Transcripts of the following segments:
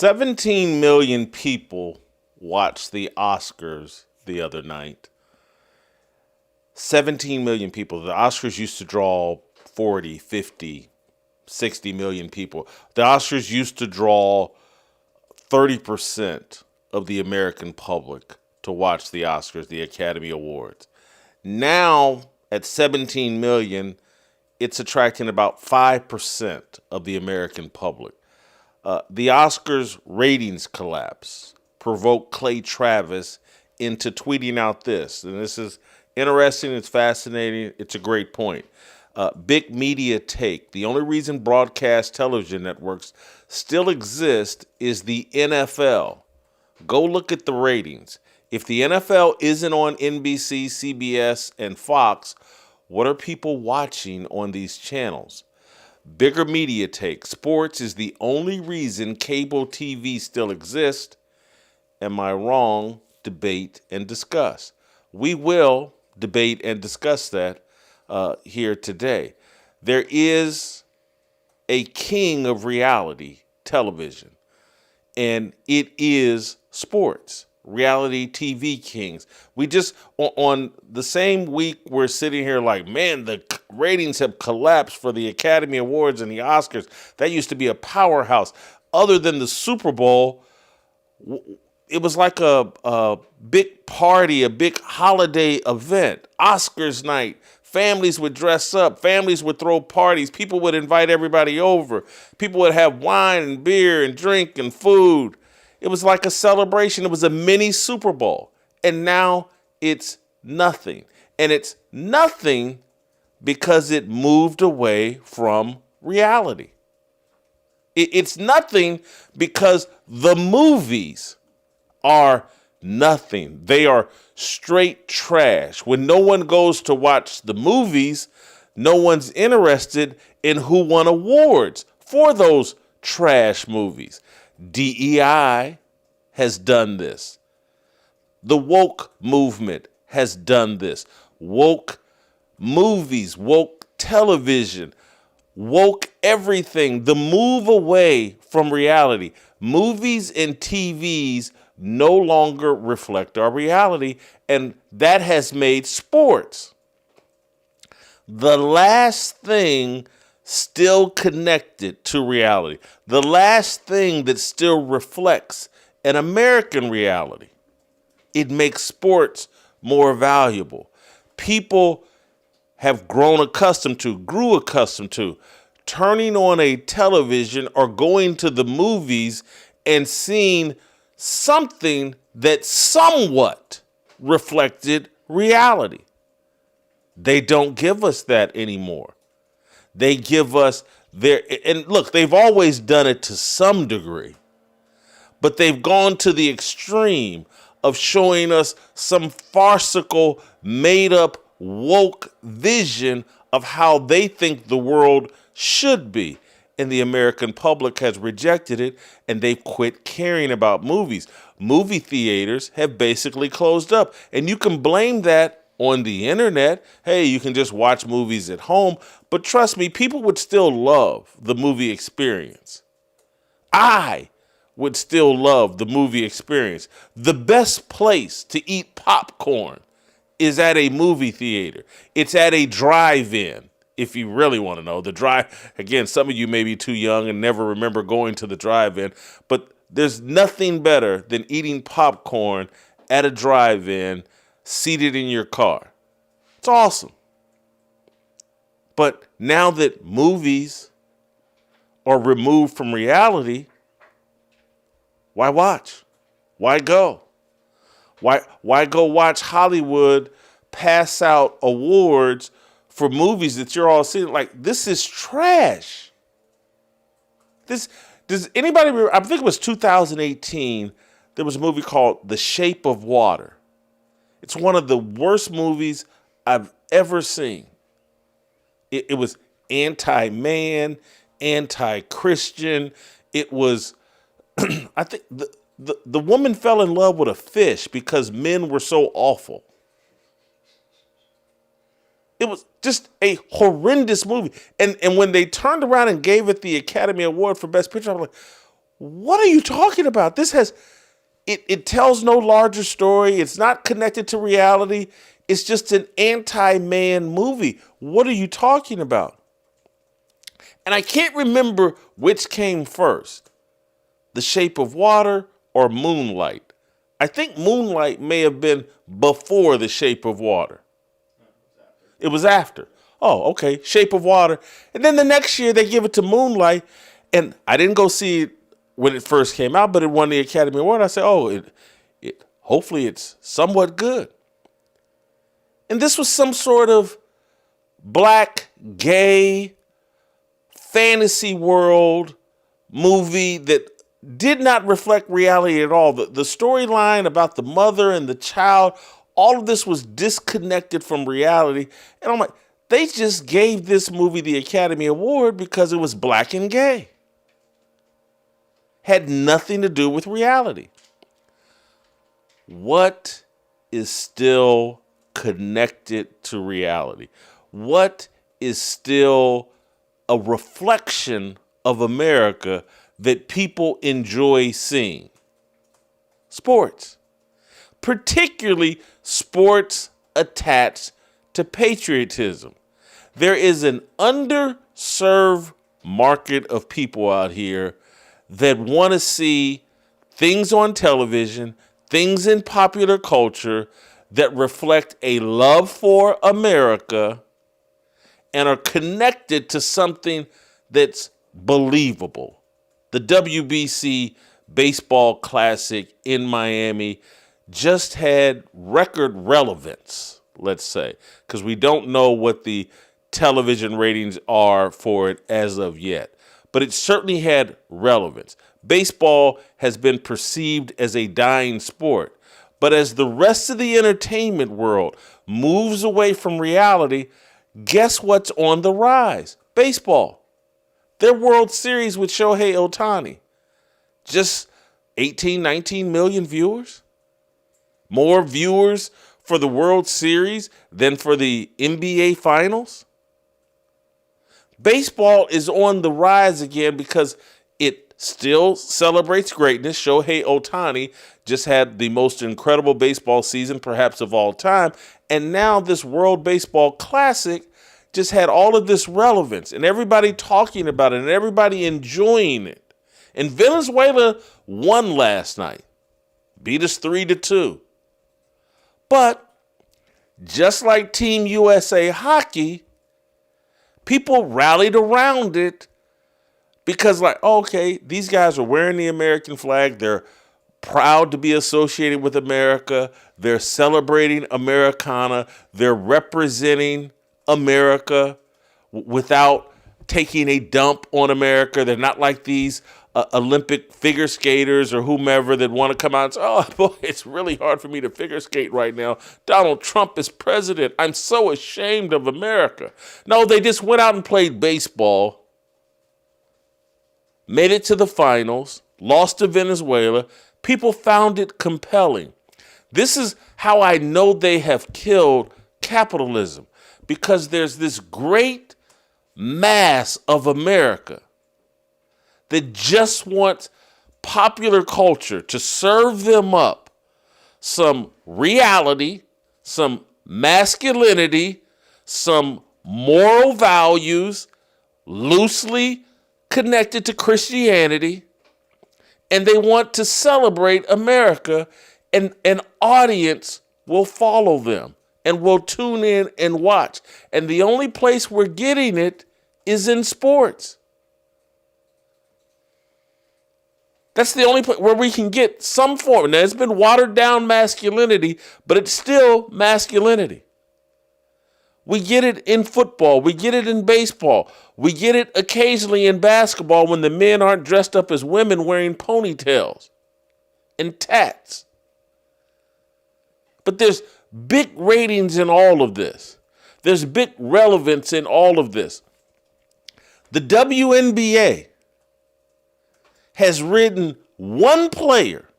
17 million people watched the Oscars the other night. 17 million people. The Oscars used to draw 40, 50, 60 million people. The Oscars used to draw 30% of the American public to watch the Oscars, the Academy Awards. Now, at 17 million, it's attracting about 5% of the American public. The Oscars ratings collapse provoked Clay Travis into tweeting out this. And this is interesting. It's fascinating. It's a great point. Big media take. The only reason broadcast television networks still exist is the NFL. Go look at the ratings. If the NFL isn't on NBC, CBS, and Fox, what are people watching on these channels? Bigger media take. Sports is the only reason cable TV still exists. Am I wrong? Debate and discuss. We will debate and discuss that here today. There is a king of reality television, and it is sports. Reality TV kings. We just, on the same week, we're sitting here like, man, the ratings have collapsed for the Academy Awards and the Oscars. That used to be a powerhouse. Other than the Super Bowl, it was like a big party, a big holiday event. Oscars night. Families would dress up. Families would throw parties. People would invite everybody over. People would have wine and beer and drink and food. It was like a celebration. It was a mini Super Bowl. And now it's nothing. And it's nothing because it moved away from reality. It's nothing because the movies are nothing. They are straight trash. When no one goes to watch the movies, no one's interested in who won awards for those trash movies. DEI has done this. The woke movement has done this. Woke movies, woke television, woke everything. The move away from reality. Movies and TVs no longer reflect our reality, and that has made sports the last thing still connected to reality, the last thing that still reflects an American reality. It makes sports more valuable. People have grew accustomed to turning on a television or going to the movies and seeing something that somewhat reflected reality. They don't give us that anymore. They give us and look, they've always done it to some degree, but they've gone to the extreme of showing us some farcical, made-up, woke vision of how they think the world should be. And the American public has rejected it, and they've quit caring about movies. Movie theaters have basically closed up, and you can blame that on the internet. Hey, you can just watch movies at home. But trust me, people would still love the movie experience. I would still love the movie experience. The best place to eat popcorn is at a movie theater. It's at a drive-in. If you really want to know, again, some of you may be too young and never remember going to the drive-in, but there's nothing better than eating popcorn at a drive-in seated in your car. It's awesome. But now that movies are removed from reality, why watch? Why go? Why go watch Hollywood pass out awards for movies that you're all seeing? Like, this is trash. Does anybody remember? I think it was 2018. There was a movie called The Shape of Water. It's one of the worst movies I've ever seen. It was anti-man, anti-Christian. It was, I think the woman fell in love with a fish because men were so awful. It was just a horrendous movie. And when they turned around and gave it the Academy Award for Best Picture, I was like, What are you talking about? It tells no larger story. It's not connected to reality. It's just an anti-man movie. What are you talking about? And I can't remember which came first, The Shape of Water or Moonlight. I think Moonlight may have been before The Shape of Water. It was after. Oh, okay, Shape of Water. And then the next year they give it to Moonlight. And I didn't go see it when it first came out, but it won the Academy Award. I said, oh, hopefully it's somewhat good. And this was some sort of black, gay, fantasy world movie that did not reflect reality at all. The storyline about the mother and the child, all of this was disconnected from reality. And I'm like, they just gave this movie the Academy Award because it was black and gay. Had nothing to do with reality. What is still connected to reality? What is still a reflection of America that people enjoy seeing? Sports. Particularly sports attached to patriotism. There is an underserved market of people out here that want to see things on television, things in popular culture that reflect a love for America and are connected to something that's believable. The WBC Baseball Classic in Miami just had record relevance, let's say, because we don't know what the television ratings are for it as of yet. But it certainly had relevance. Baseball has been perceived as a dying sport. But as the rest of the entertainment world moves away from reality, guess what's on the rise? Baseball. Their World Series with Shohei Ohtani. Just 18, 19 million viewers. More viewers for the World Series than for the NBA Finals. Baseball is on the rise again because it still celebrates greatness. Shohei Ohtani just had the most incredible baseball season, perhaps of all time. And now this World Baseball Classic just had all of this relevance and everybody talking about it and everybody enjoying it. And Venezuela won last night, beat us 3-2. But just like Team USA hockey, people rallied around it because, like, okay, these guys are wearing the American flag. They're proud to be associated with America. They're celebrating Americana. They're representing America without taking a dump on America. They're not like these Olympic figure skaters or whomever that want to come out and say, oh, boy, it's really hard for me to figure skate right now. Donald Trump is president. I'm so ashamed of America. No, they just went out and played baseball, made it to the finals, lost to Venezuela. People found it compelling. This is how I know they have killed capitalism, because there's this great mass of America that just wants popular culture to serve them up some reality, some masculinity, some moral values loosely connected to Christianity, and they want to celebrate America, and an audience will follow them and will tune in and watch. And the only place we're getting it is in sports. That's the only place where we can get some form. Now, it's been watered down masculinity, but it's still masculinity. We get it in football. We get it in baseball. We get it occasionally in basketball when the men aren't dressed up as women wearing ponytails and tats. But there's big ratings in all of this. There's big relevance in all of this. The WNBA has ridden one player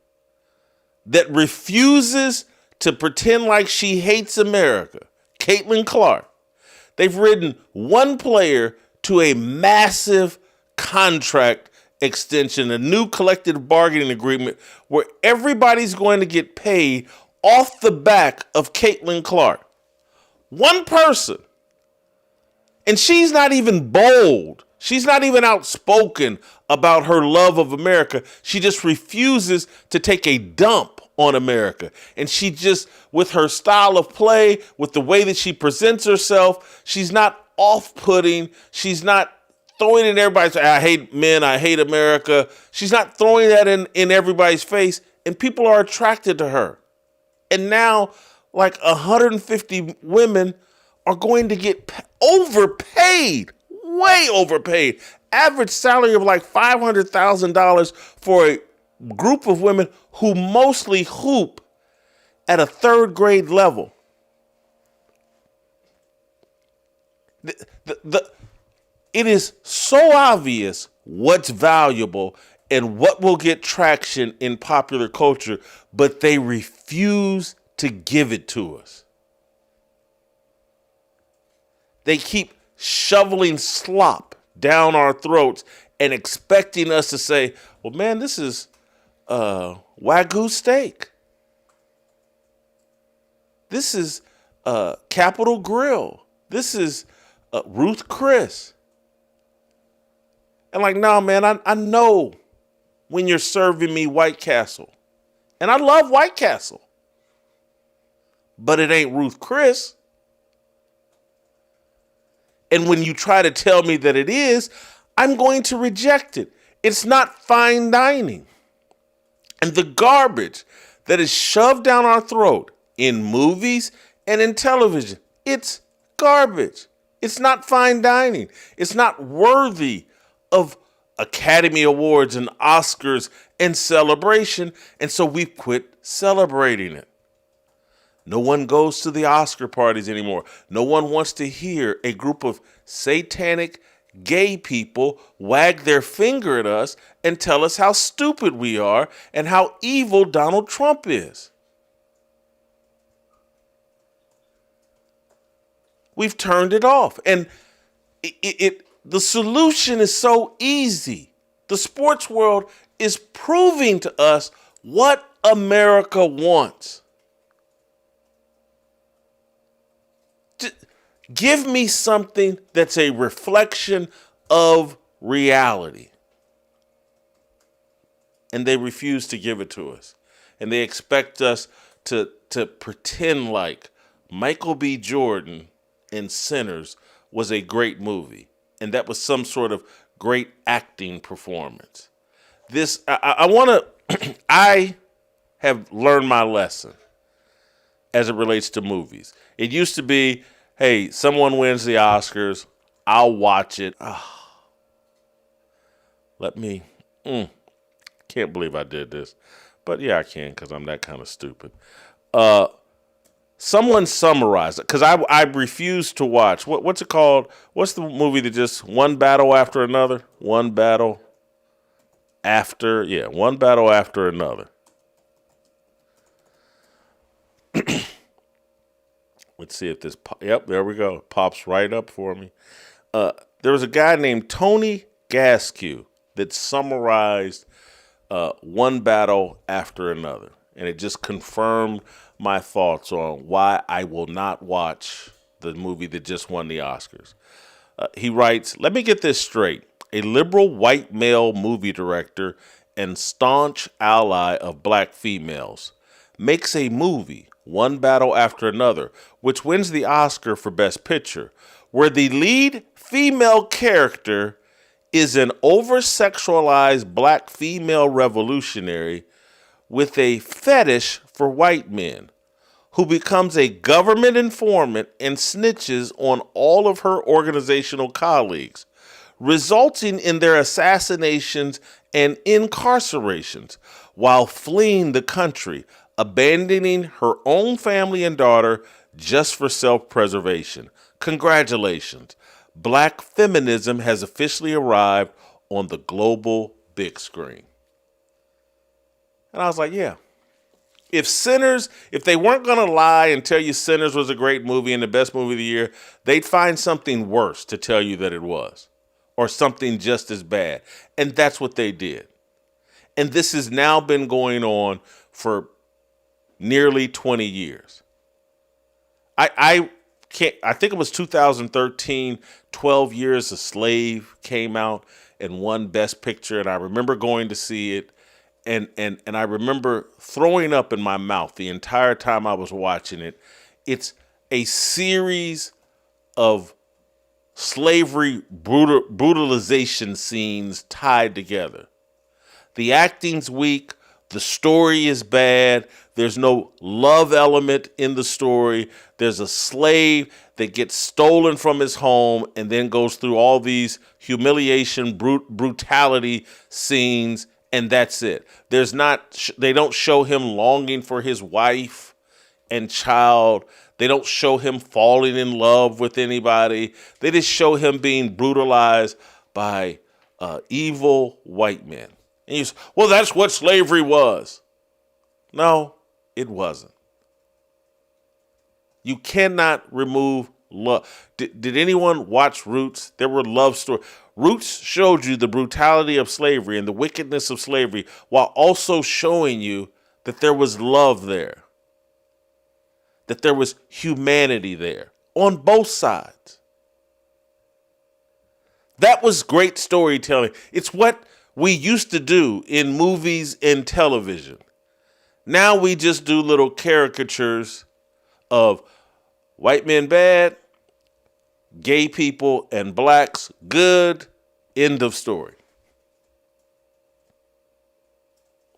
that refuses to pretend like she hates America, Caitlin Clark. They've ridden one player to a massive contract extension, a new collective bargaining agreement where everybody's going to get paid off the back of Caitlin Clark. One person. And she's not even bold. She's not even outspoken about her love of America. She just refuses to take a dump on America. And she just, with her style of play, with the way that she presents herself, she's not off-putting. She's not throwing in everybody's face, I hate men, I hate America. She's not throwing that in everybody's face. And people are attracted to her. And now, like 150 women are going to get overpaid, way overpaid. Average salary of like $500,000 for a group of women who mostly hoop at a third grade level. It is so obvious what's valuable and what will get traction in popular culture, but they refuse to give it to us. They keep shoveling slop down our throats and expecting us to say, well, man, this is Wagyu steak. This is Capitol Grill. This is Ruth Chris. And like, no, man, I know when you're serving me White Castle. And I love White Castle. But it ain't Ruth Chris. And when you try to tell me that it is, I'm going to reject it. It's not fine dining. And the garbage that is shoved down our throat in movies and in television, it's garbage. It's not fine dining. It's not worthy of Academy Awards and Oscars and celebration. And so we've quit celebrating it. No one goes to the Oscar parties anymore. No one wants to hear a group of satanic gay people wag their finger at us and tell us how stupid we are and how evil Donald Trump is. We've turned it off. And the solution is so easy. The sports world is proving to us what America wants. Give me something that's a reflection of reality. And they refuse to give it to us. And they expect us to pretend like Michael B. Jordan in Sinners was a great movie. And that was some sort of great acting performance. I have learned my lesson as it relates to movies. It used to be, hey, someone wins the Oscars, I'll watch it. Can't believe I did this. But yeah, I can because I'm that kind of stupid. Someone summarized it because I refuse to watch. What's it called? What's the movie that just one battle after another? One battle after another. Let's see if this, yep, there we go. Pops right up for me. There was a guy named Tony Gaskew that summarized one battle after another. And it just confirmed my thoughts on why I will not watch the movie that just won the Oscars. He writes, let me get this straight. A liberal white male movie director and staunch ally of black females makes a movie, One Battle After Another, which wins the Oscar for Best Picture, where the lead female character is an over-sexualized black female revolutionary with a fetish for white men, who becomes a government informant and snitches on all of her organizational colleagues, resulting in their assassinations and incarcerations while fleeing the country, abandoning her own family and daughter just for self-preservation. Congratulations. Black feminism has officially arrived on the global big screen. And I was like, yeah. If they weren't going to lie and tell you Sinners was a great movie and the best movie of the year, they'd find something worse to tell you that it was. or something just as bad. And that's what they did. And this has now been going on for nearly 20 years. I can't, I think it was 2013, 12 Years a Slave came out and won Best Picture. And I remember going to see it. And I remember throwing up in my mouth the entire time I was watching it. It's a series of slavery brutalization scenes tied together. The acting's weak. The story is bad. There's no love element in the story. There's a slave that gets stolen from his home and then goes through all these humiliation, brutality scenes, and that's it. They don't show him longing for his wife and child. They don't show him falling in love with anybody. They just show him being brutalized by evil white men. And you say, well, that's what slavery was. No, it wasn't. You cannot remove love. Did anyone watch Roots? There were love stories. Roots showed you the brutality of slavery and the wickedness of slavery while also showing you that there was love there, that there was humanity there on both sides. That was great storytelling. It's what we used to do in movies and television. Now we just do little caricatures of white men bad, gay people and blacks good, end of story.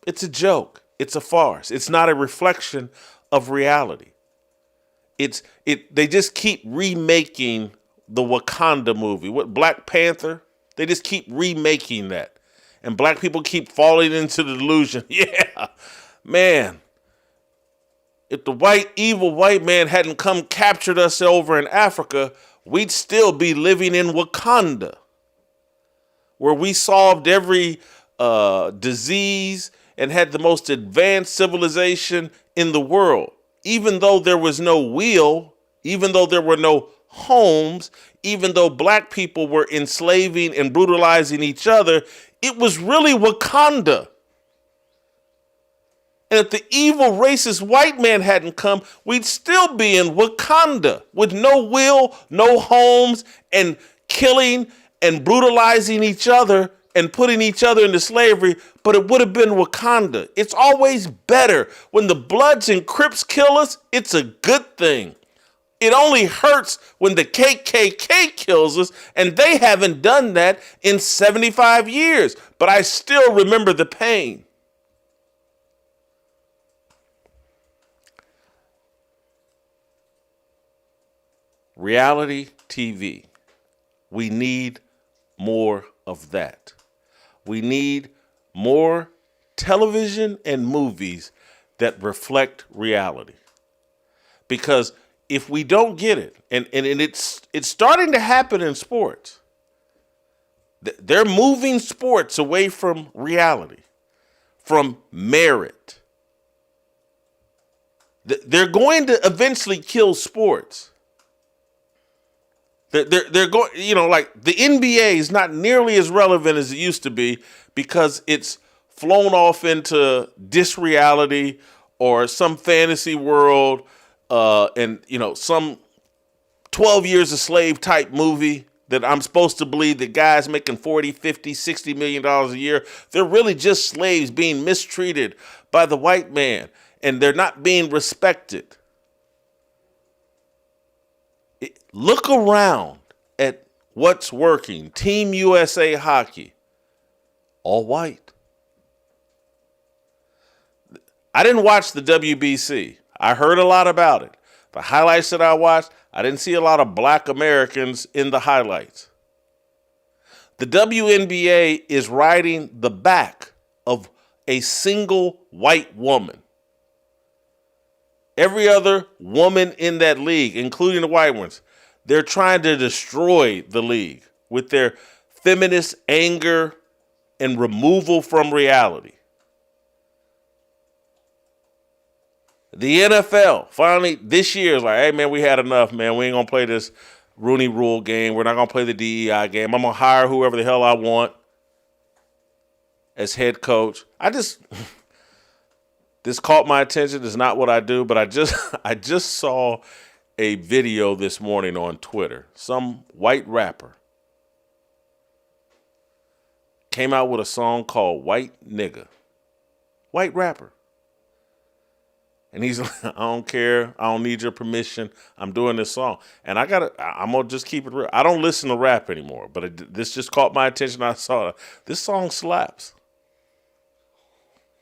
It's a joke. It's a farce. It's not a reflection of reality. They just keep remaking the Wakanda movie. What, Black Panther? They just keep remaking that. And black people keep falling into the delusion. Yeah, man. If the evil white man hadn't come captured us over in Africa, we'd still be living in Wakanda, where we solved every disease and had the most advanced civilization in the world. Even though there was no wheel, even though there were no homes, even though black people were enslaving and brutalizing each other, it was really Wakanda. And if the evil racist white man hadn't come, we'd still be in Wakanda with no will, no homes, and killing and brutalizing each other and putting each other into slavery, but it would have been Wakanda. It's always better. When the Bloods and Crips kill us, it's a good thing. It only hurts when the KKK kills us, and they haven't done that in 75 years. But I still remember the pain. Reality TV. We need more of that. We need more television and movies that reflect reality. Because if we don't get it, and it's starting to happen in sports, they're moving sports away from reality, from merit. They're going to eventually kill sports. They're going, like the NBA is not nearly as relevant as it used to be because it's flown off into disreality or some fantasy world. And some 12 Years a Slave type movie that I'm supposed to believe that guys making 40, 50, 60 million dollars a year, they're really just slaves being mistreated by the white man and they're not being respected. Look around at what's working. Team USA hockey, all white. I didn't watch the WBC. I heard a lot about it. The highlights that I watched, I didn't see a lot of black Americans in the highlights. The WNBA is riding the back of a single white woman. Every other woman in that league, including the white ones, they're trying to destroy the league with their feminist anger and removal from reality. The NFL finally this year is like, hey man, we had enough, man. We ain't gonna play this Rooney Rule game. We're not going to play the DEI game. I'm going to hire whoever the hell I want as head coach. This caught my attention. It's not what I do, but I just saw a video this morning on Twitter. Some white rapper came out with a song called White Nigga. White rapper. And he's like, I don't care. I don't need your permission. I'm doing this song. And I'm going to just keep it real. I don't listen to rap anymore, but this just caught my attention. I saw it. This song slaps.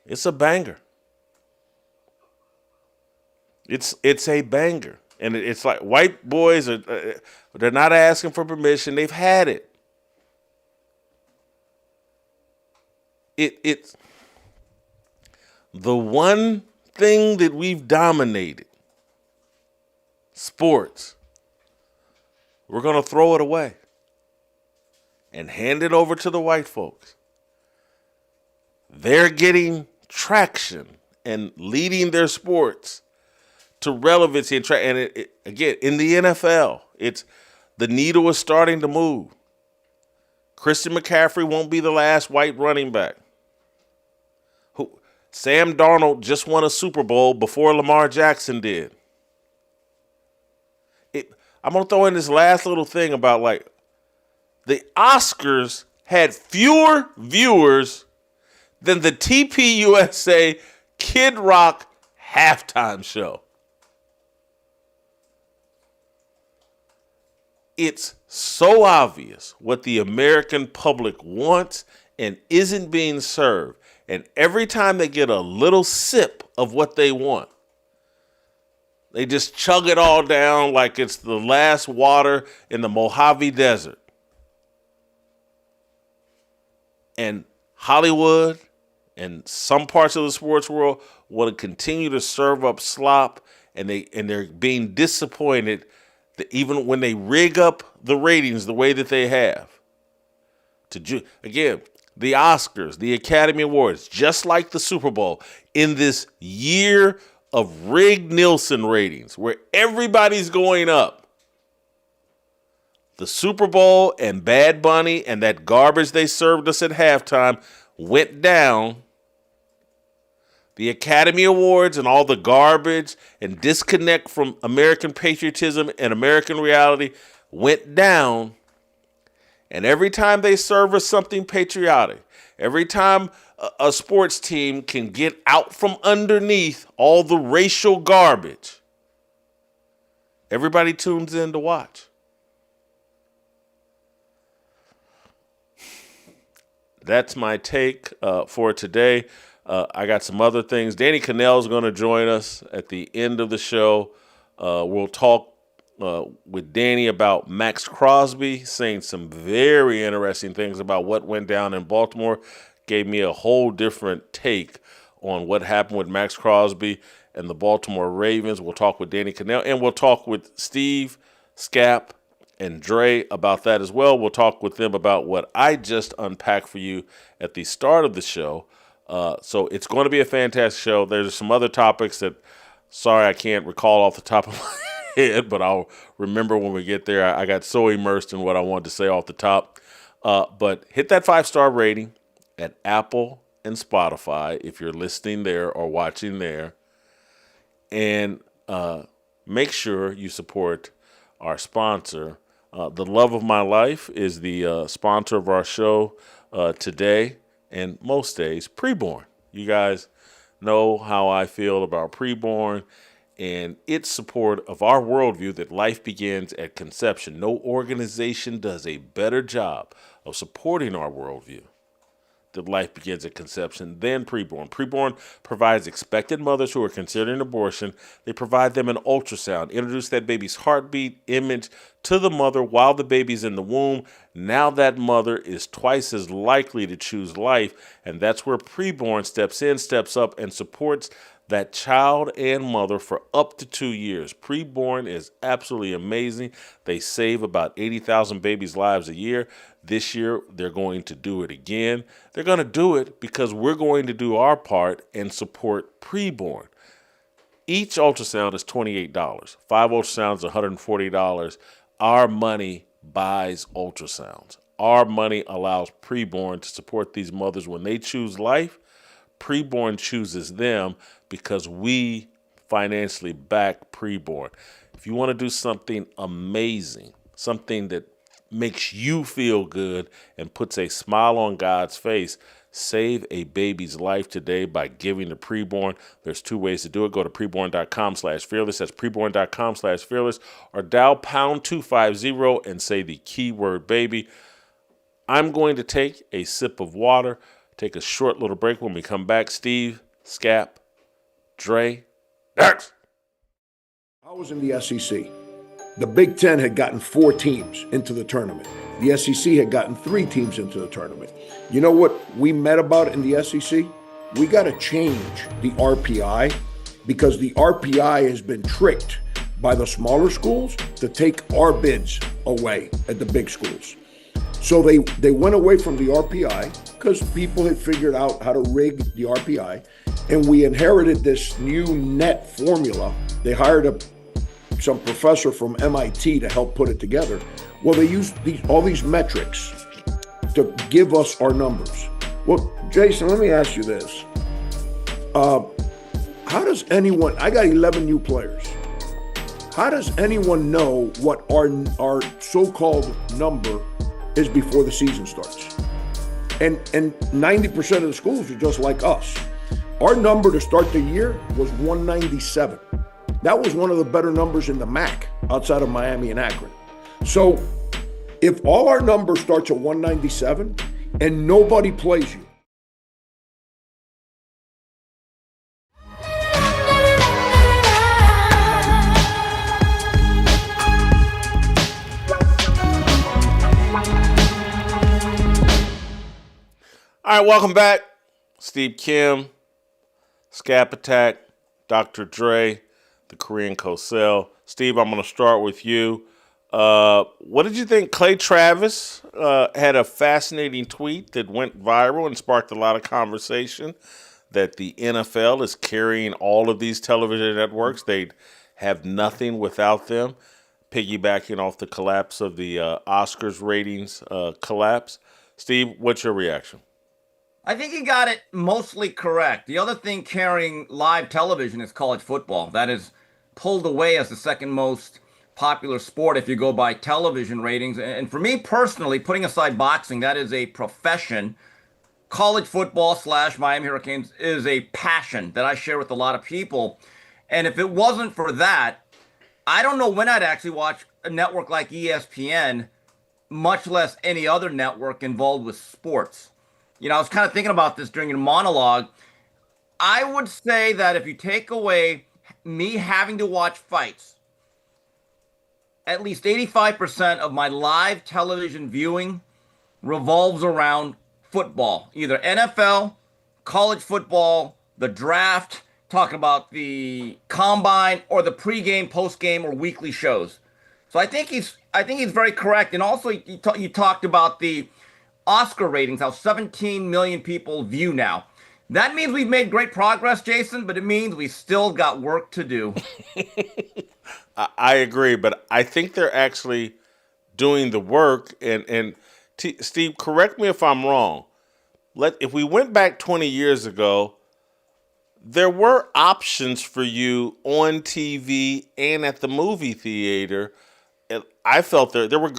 It's a banger. It's a banger. And it's like white boys, they're not asking for permission. They've had it. It's the one thing that we've dominated, sports. We're going to throw it away and hand it over to the white folks. They're getting traction and leading their sports to relevancy and again, in the NFL, the needle is starting to move. Christian McCaffrey won't be the last white running back. Sam Darnold just won a Super Bowl before Lamar Jackson did. I'm going to throw in this last little thing about the Oscars had fewer viewers than the TPUSA Kid Rock halftime show. It's so obvious what the American public wants and isn't being served. And every time they get a little sip of what they want, they just chug it all down like it's the last water in the Mojave Desert. And Hollywood and some parts of the sports world want to continue to serve up slop, and they're being disappointed that even when they rig up the ratings the way that they have. Again, the Oscars, the Academy Awards, just like the Super Bowl, in this year of rigged Nielsen ratings where everybody's going up. The Super Bowl and Bad Bunny and that garbage they served us at halftime went down. The Academy Awards and all the garbage and disconnect from American patriotism and American reality went down. And every time they serve us something patriotic, every time a sports team can get out from underneath all the racial garbage, everybody tunes in to watch. That's my take for today. I got some other things. Danny Kanell is going to join us at the end of the show. We'll talk with Danny about Maxx Crosby, saying some very interesting things about what went down in Baltimore. Gave me a whole different take on what happened with Maxx Crosby and the Baltimore Ravens. We'll talk with Danny Kanell, and we'll talk with Steve, Skap, and Dre about that as well. We'll talk with them about what I just unpacked for you at the start of the show. So it's going to be a fantastic show. There's some other topics that, sorry, I can't recall off the top of my head, but I'll remember when we get there. I got so immersed in what I wanted to say off the top. But hit that 5-star rating at Apple and Spotify if you're listening there or watching there. And make sure you support our sponsor. The Love of My Life is the sponsor of our show today and most days, Preborn. You guys know how I feel about Preborn and its support of our worldview that life begins at conception. No organization does a better job of supporting our worldview that life begins at conception than Preborn. Preborn provides expectant mothers who are considering abortion. They provide them an ultrasound, introduce that baby's heartbeat image to the mother while the baby's in the womb. Now that mother is twice as likely to choose life, and that's where Preborn steps in, steps up, and supports that child and mother for up to 2 years. Preborn is absolutely amazing. They save about 80,000 babies' lives a year. This year, they're going to do it again. They're going to do it because we're going to do our part and support Preborn. Each ultrasound is $28. 5 ultrasounds, $140. Our money buys ultrasounds. Our money allows preborn to support these mothers when they choose life. Preborn chooses them because we financially back preborn. If you want to do something amazing, something that makes you feel good and puts a smile on God's face, save a baby's life today by giving to preborn. There's two ways to do it. Go to preborn.com/fearless. That's preborn.com/fearless, or dial pound 250 and say the keyword baby. I'm going to take a sip of water, take a short little break. When we come back, Steve, Skap, Dre, next. I was in the SEC. The Big Ten had gotten 4 teams into the tournament. The SEC had gotten 3 teams into the tournament. You know what we met about in the SEC? We got to change the RPI because the RPI has been tricked by the smaller schools to take our bids away at the big schools. So they went away from the RPI because people had figured out how to rig the RPI, and we inherited this new net formula. They hired some professor from MIT to help put it together. Well, they used all these metrics to give us our numbers. Well, Jason, let me ask you this. How does anyone, I got 11 new players. How does anyone know what our so-called number is before the season starts? And 90% of the schools are just like us. Our number to start the year was 197. That was one of the better numbers in the MAC outside of Miami and Akron. So if all our numbers starts at 197 and nobody plays you, All right, welcome back. Steve Kim, Skapinac, Dr. Dre, the Korean Cosell. Steve, I'm going to start with you. What did you think? Clay Travis had a fascinating tweet that went viral and sparked a lot of conversation that the NFL is carrying all of these television networks. They'd have nothing without them, piggybacking off the collapse of the Oscars ratings collapse. Steve, what's your reaction? I think he got it mostly correct. The other thing carrying live television is college football. That is pulled away as the second most popular sport if you go by television ratings. And for me personally, putting aside boxing, that is a profession. College football / Miami Hurricanes is a passion that I share with a lot of people. And if it wasn't for that, I don't know when I'd actually watch a network like ESPN, much less any other network involved with sports. You know, I was kind of thinking about this during your monologue. I would say that if you take away me having to watch fights, at least 85% of my live television viewing revolves around football, either NFL, college football, the draft, talking about the combine, or the pregame, postgame, or weekly shows. So I think he's very correct. And also, you talked about the Oscar ratings, how 17 million people view now. That means we've made great progress, Jason, but it means we still got work to do. I agree, but I think they're actually doing the work. And Steve, correct me if I'm wrong. If we went back 20 years ago, there were options for you on TV and at the movie theater. I felt there were,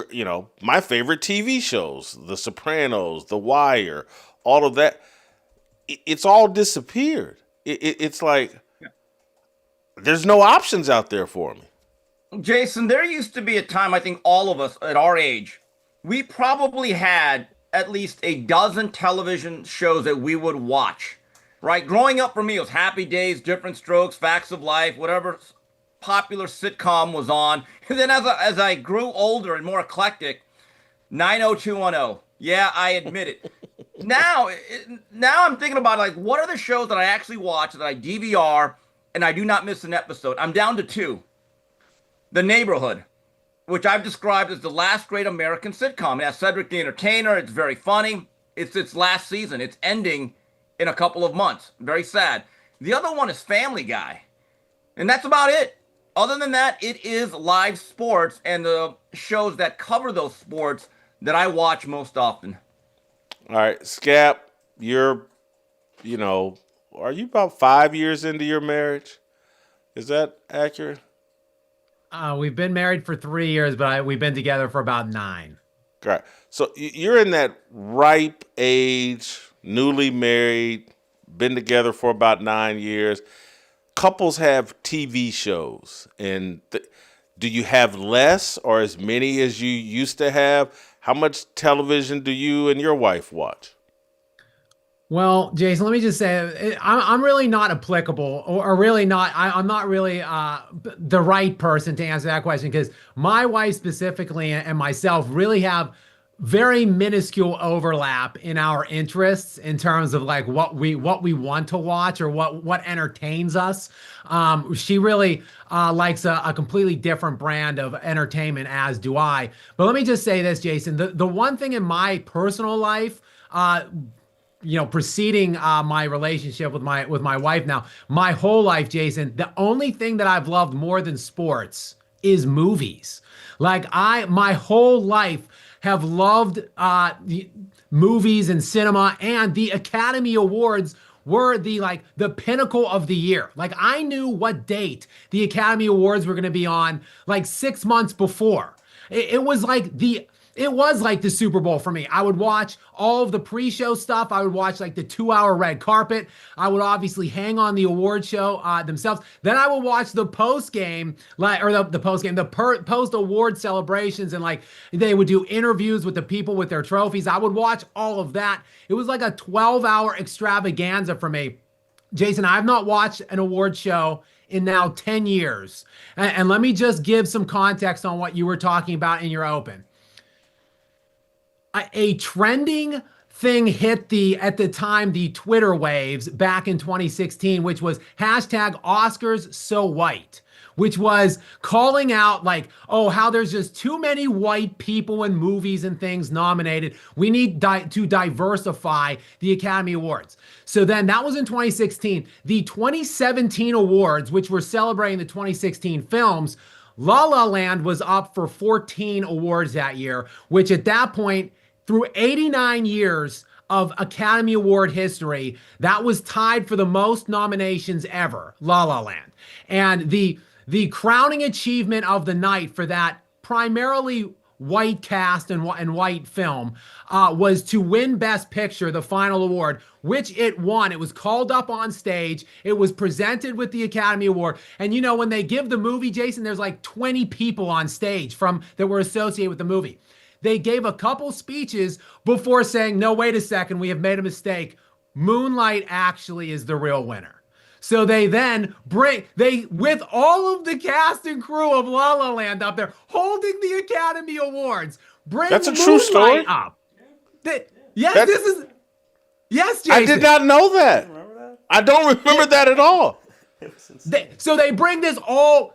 my favorite TV shows, The Sopranos, The Wire, all of that. It's all disappeared. It's like there's no options out there for me. Jason, there used to be a time, I think all of us at our age, we probably had at least a dozen television shows that we would watch, right? Growing up for me, it was Happy Days, Different Strokes, Facts of Life, whatever popular sitcom was on. And then as I grew older and more eclectic, 90210. Yeah, I admit it. Now I'm thinking about, like, what are the shows that I actually watch, that I DVR, and I do not miss an episode? I'm down to 2. The Neighborhood, which I've described as the last great American sitcom. It has Cedric the Entertainer. It's very funny. It's its last season. It's ending in a couple of months. Very sad. The other one is Family Guy. And that's about it. Other than that, it is live sports and the shows that cover those sports that I watch most often. All right, Scap, are you about 5 years into your marriage? Is that accurate? We've been married for 3 years, but we've been together for about 9. Right. So you're in that ripe age, newly married, been together for about 9 years. Couples have TV shows, and do you have less or as many as you used to have? How much television do you and your wife watch? Well, Jason, let me just say, I'm really not applicable, or really not. I'm not really the right person to answer that question, because my wife specifically and myself really have very minuscule overlap in our interests in terms of like what we want to watch or what entertains us. She really likes a completely different brand of entertainment, as do I. But let me just say this, Jason, the one thing in my personal life, preceding my relationship with my wife now, my whole life, Jason, the only thing that I've loved more than sports is movies. Like my whole life have loved movies and cinema, and the Academy Awards were the pinnacle of the year. Like, I knew what date the Academy Awards were going to be on like 6 months before. It was like the Super Bowl for me. I would watch all of the pre-show stuff. I would watch like the 2-hour red carpet. I would obviously hang on the award show themselves. Then I would watch the post-game, the post-award celebrations, and like they would do interviews with the people with their trophies. I would watch all of that. It was like a 12-hour extravaganza for me. Jason, I've not watched an award show in now 10 years. And let me just give some context on what you were talking about in your open. A trending thing hit at the time, the Twitter waves back in 2016, which was hashtag Oscars so white, which was calling out like, oh, how there's just too many white people in movies and things nominated. We need to diversify the Academy Awards. So then that was in 2016. The 2017 awards, which were celebrating the 2016 films, La La Land was up for 14 awards that year, which at that point, through 89 years of Academy Award history, that was tied for the most nominations ever, La La Land. And the crowning achievement of the night for that primarily white cast and white film was to win Best Picture, the final award, which it won. It was called up on stage. It was presented with the Academy Award. And you know, when they give the movie, Jason, there's like 20 people on stage that were associated with the movie. They gave a couple speeches before saying, no, wait a second, we have made a mistake. Moonlight actually is the real winner. So they then with all of the cast and crew of La La Land up there holding the Academy Awards, bring That's a Moonlight true story up. Yes, Jason. I did not know that. I don't remember that at all. So they bring this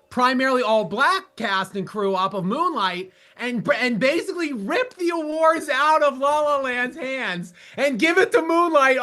primarily all black cast and crew up of Moonlight and basically rip the awards out of La La Land's hands and give it to Moonlight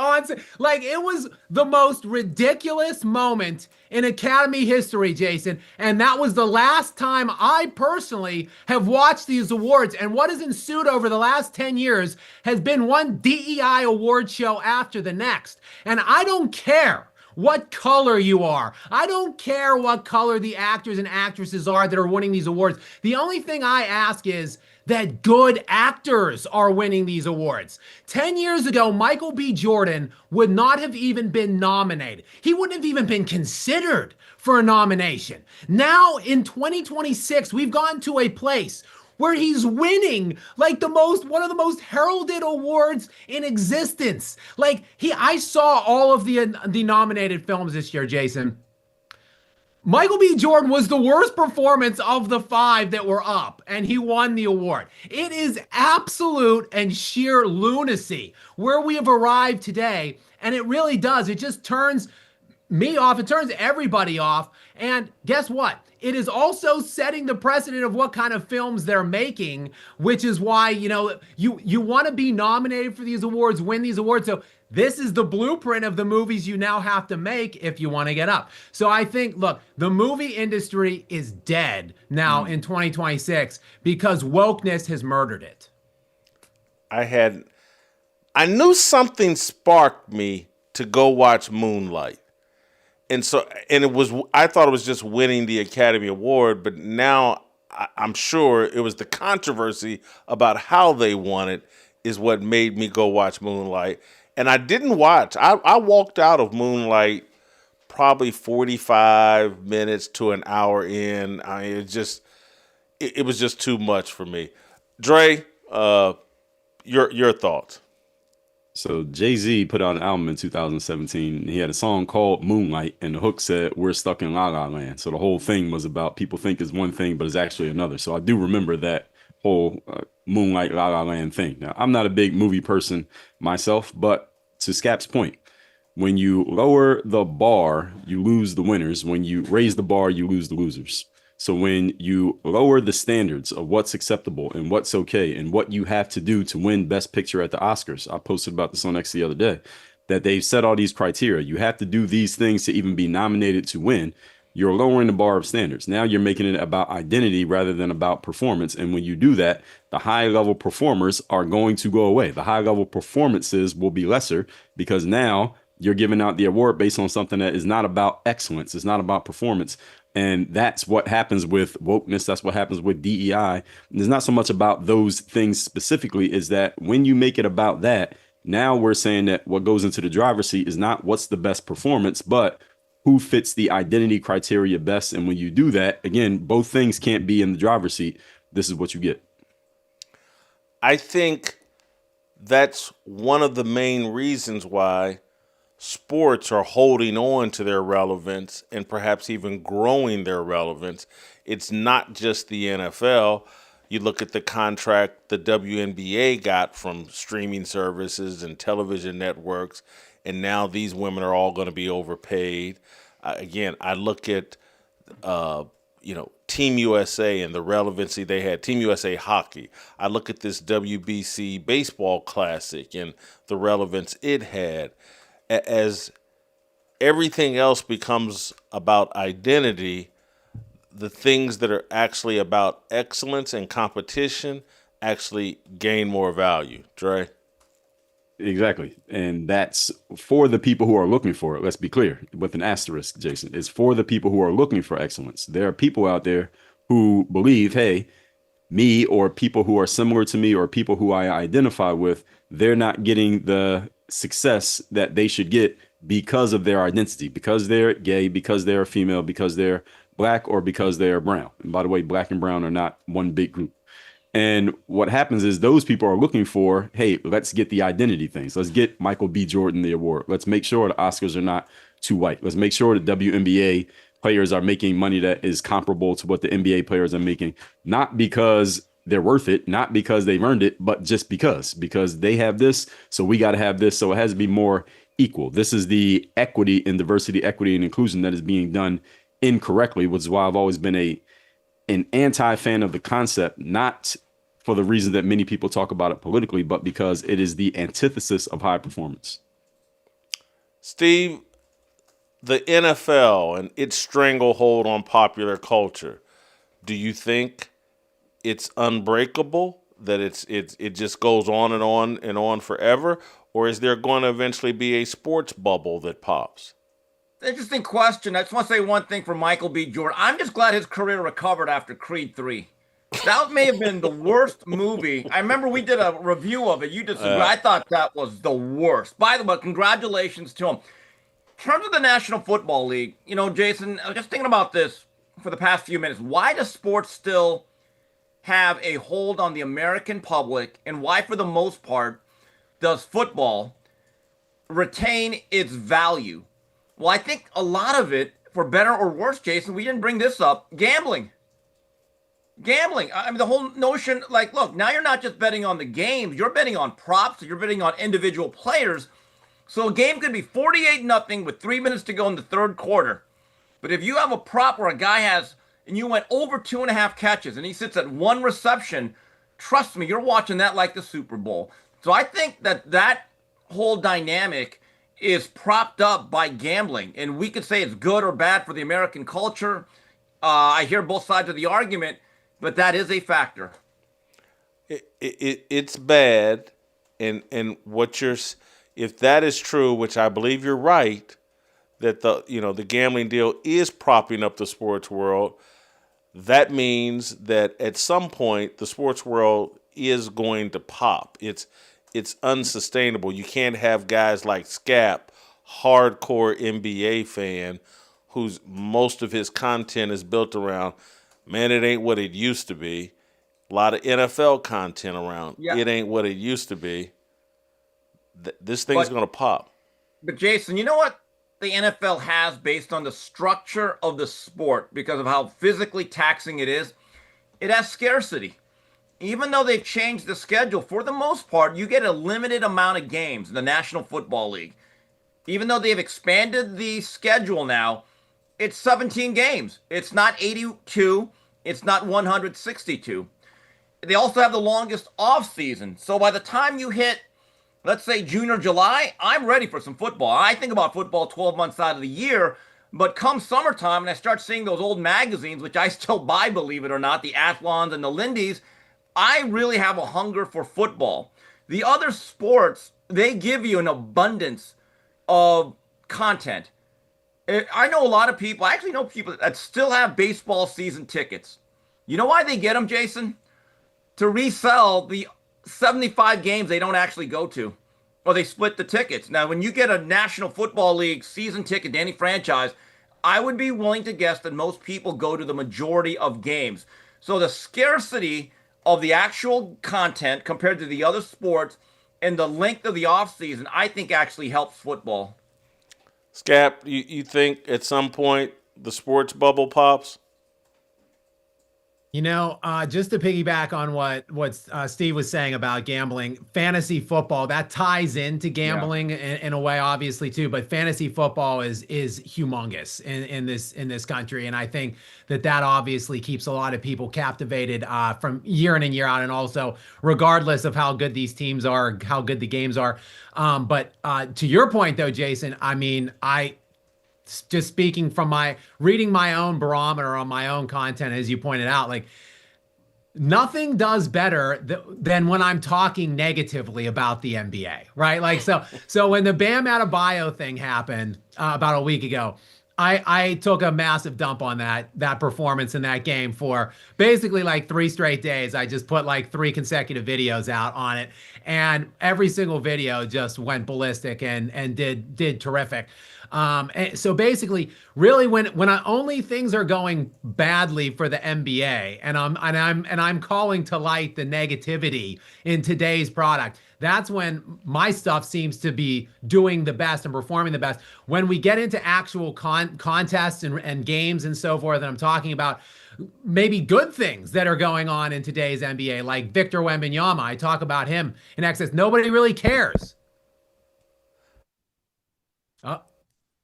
like it was the most ridiculous moment in Academy history, Jason. And that was the last time I personally have watched these awards. And what has ensued over the last 10 years has been one DEI award show after the next. And I don't care what color you are. I don't care what color the actors and actresses are that are winning these awards. The only thing I ask is that good actors are winning these awards. 10 years ago, Michael B. Jordan would not have even been nominated. He wouldn't have even been considered for a nomination. Now, in 2026, we've gotten to a place where he's winning like one of the most heralded awards in existence. Like I saw all of the nominated films this year, Jason. Michael B. Jordan was the worst performance of the 5 that were up, and he won the award. It is absolute and sheer lunacy where we have arrived today, and it really does. It just turns me off. It turns everybody off. And guess what? It is also setting the precedent of what kind of films they're making, which is why, you want to be nominated for these awards, win these awards. So This is the blueprint of the movies you now have to make if you want to get up. So I think, look, the movie industry is dead now in 2026 because wokeness has murdered it. I knew something sparked me to go watch Moonlight. And I thought it was just winning the Academy Award, but now I'm sure it was the controversy about how they won it is what made me go watch Moonlight. And I didn't watch. I walked out of Moonlight probably 45 minutes to an hour in. I mean, it was just too much for me. Dre, your thoughts? So Jay-Z put out an album in 2017. He had a song called Moonlight, and the hook said, "We're stuck in La La Land." So the whole thing was about people think it's one thing, but it's actually another. So I do remember that whole Moonlight La La Land thing. Now, I'm not a big movie person myself, but to Scap's point, when you lower the bar, you lose the winners. When you raise the bar, you lose the losers. So when you lower the standards of what's acceptable and what's okay and what you have to do to win Best Picture at the Oscars, I posted about this on X the other day, that they've set all these criteria. You have to do these things to even be nominated to win. You're lowering the bar of standards. Now you're making it about identity rather than about performance. And when you do that, the high level performers are going to go away. The high level performances will be lesser because now you're giving out the award based on something that is not about excellence. It's not about performance. And that's what happens with wokeness. That's what happens with DEI. And it's not so much about those things specifically, is that when you make it about that, now we're saying that what goes into the driver's seat is not what's the best performance, but who fits the identity criteria best. And when you do that, again, both things can't be in the driver's seat. This is what you get. I think that's one of the main reasons why sports are holding on to their relevance and perhaps even growing their relevance. It's not just the NFL. You look at the contract the WNBA got from streaming services and television networks, and now these women are all going to be overpaid. Again, I look at Team USA and the relevancy they had, Team USA hockey. I look at this WBC baseball classic and the relevance it had. As everything else becomes about identity, the things that are actually about excellence and competition actually gain more value. Dre? Exactly. And that's for the people who are looking for it. Let's be clear with an asterisk, Jason. It's for the people who are looking for excellence. There are people out there who believe, hey, me or people who are similar to me or people who I identify with, they're not getting the success that they should get because of their identity, because they're gay, because they're female, because they're black, or because they're brown. And by the way, black and brown are not one big group. And what happens is those people are looking for, hey, let's get the identity things. Let's get Michael B. Jordan the award. Let's make sure the Oscars are not too white. Let's make sure the WNBA players are making money that is comparable to what the NBA players are making, not because they're worth it, not because they've earned it, but just because they have this, so we got to have this, so it has to be more equal. This is the equity in diversity, equity, and inclusion that is being done incorrectly, which is why I've always been an anti-fan of the concept, not for the reason that many people talk about it politically, but because it is the antithesis of high performance. Steve, the NFL and its stranglehold on popular culture, do you think it's unbreakable, that it just goes on and on and on forever, or is there going to eventually be a sports bubble that pops? Interesting question. I just want to say one thing for Michael B. Jordan. I'm just glad his career recovered after Creed 3. That may have been the worst movie. I remember we did a review of it. You disagreed. I thought that was the worst. By the way, congratulations to him. In terms of the National Football League, Jason, I was just thinking about this for the past few minutes. Why does sports still have a hold on the American public, and why, for the most part, does football retain its value? Well, I think a lot of it, for better or worse, Jason, we didn't bring this up, gambling. I mean, the whole notion, look, now you're not just betting on the games, you're betting on props, you're betting on individual players. So a game could be 48-0 with 3 minutes to go in the third quarter. But if you have a prop where a guy has, and you went over 2.5 catches, and he sits at 1 reception, trust me, you're watching that like the Super Bowl. So I think that whole dynamic is propped up by gambling. And we could say it's good or bad for the American culture. I hear both sides of the argument, but that is a factor. It's bad, and if that is true, which I believe you're right, that the gambling deal is propping up the sports world. That means that at some point the sports world is going to pop. It's unsustainable. You can't have guys like Skap, hardcore NBA fan, whose most of his content is built around, man, it ain't what it used to be. A lot of NFL content around, it ain't what it used to be. This thing's going to pop. But Jason, you know what the NFL has based on the structure of the sport because of how physically taxing it is? It has scarcity. Even though they've changed the schedule, for the most part, you get a limited amount of games in the National Football League. Even though they've expanded the schedule now, it's 17 games. It's not 82. It's not 162. They also have the longest off season. So by the time you hit, let's say, June or July, I'm ready for some football. I think about football 12 months out of the year. But come summertime, and I start seeing those old magazines, which I still buy, believe it or not, the Athlons and the Lindy's, I really have a hunger for football. The other sports, they give you an abundance of content. I know a lot of people, I actually know people that still have baseball season tickets. You know why they get them, Jason? To resell the 75 games they don't actually go to, or they split the tickets. Now, when you get a National Football League season ticket to any franchise, I would be willing to guess that most people go to the majority of games. So the scarcity of the actual content compared to the other sports and the length of the offseason, I think actually helps football. Scap, you think at some point the sports bubble pops? Just to piggyback on what Steve was saying about gambling, fantasy football, that ties into gambling in a way, obviously, too. But fantasy football is humongous in this country, and I think that obviously keeps a lot of people captivated from year in and year out, and also regardless of how good these teams are, how good the games are. But to your point, though, Jason, I mean, just speaking from reading my own barometer on my own content, as you pointed out, like nothing does better than when I'm talking negatively about the NBA, right? Like, so when the Bam Adebayo thing happened about a week ago, I took a massive dump on that performance in that game for basically like 3 straight days. I just put like 3 consecutive videos out on it, and every single video just went ballistic and did terrific. And so basically, really, when only things are going badly for the NBA, and I'm calling to light the negativity in today's product, that's when my stuff seems to be doing the best and performing the best. When we get into actual contests and games and so forth, and I'm talking about maybe good things that are going on in today's NBA, like Victor Wembanyama, I talk about him in excess. Nobody really cares.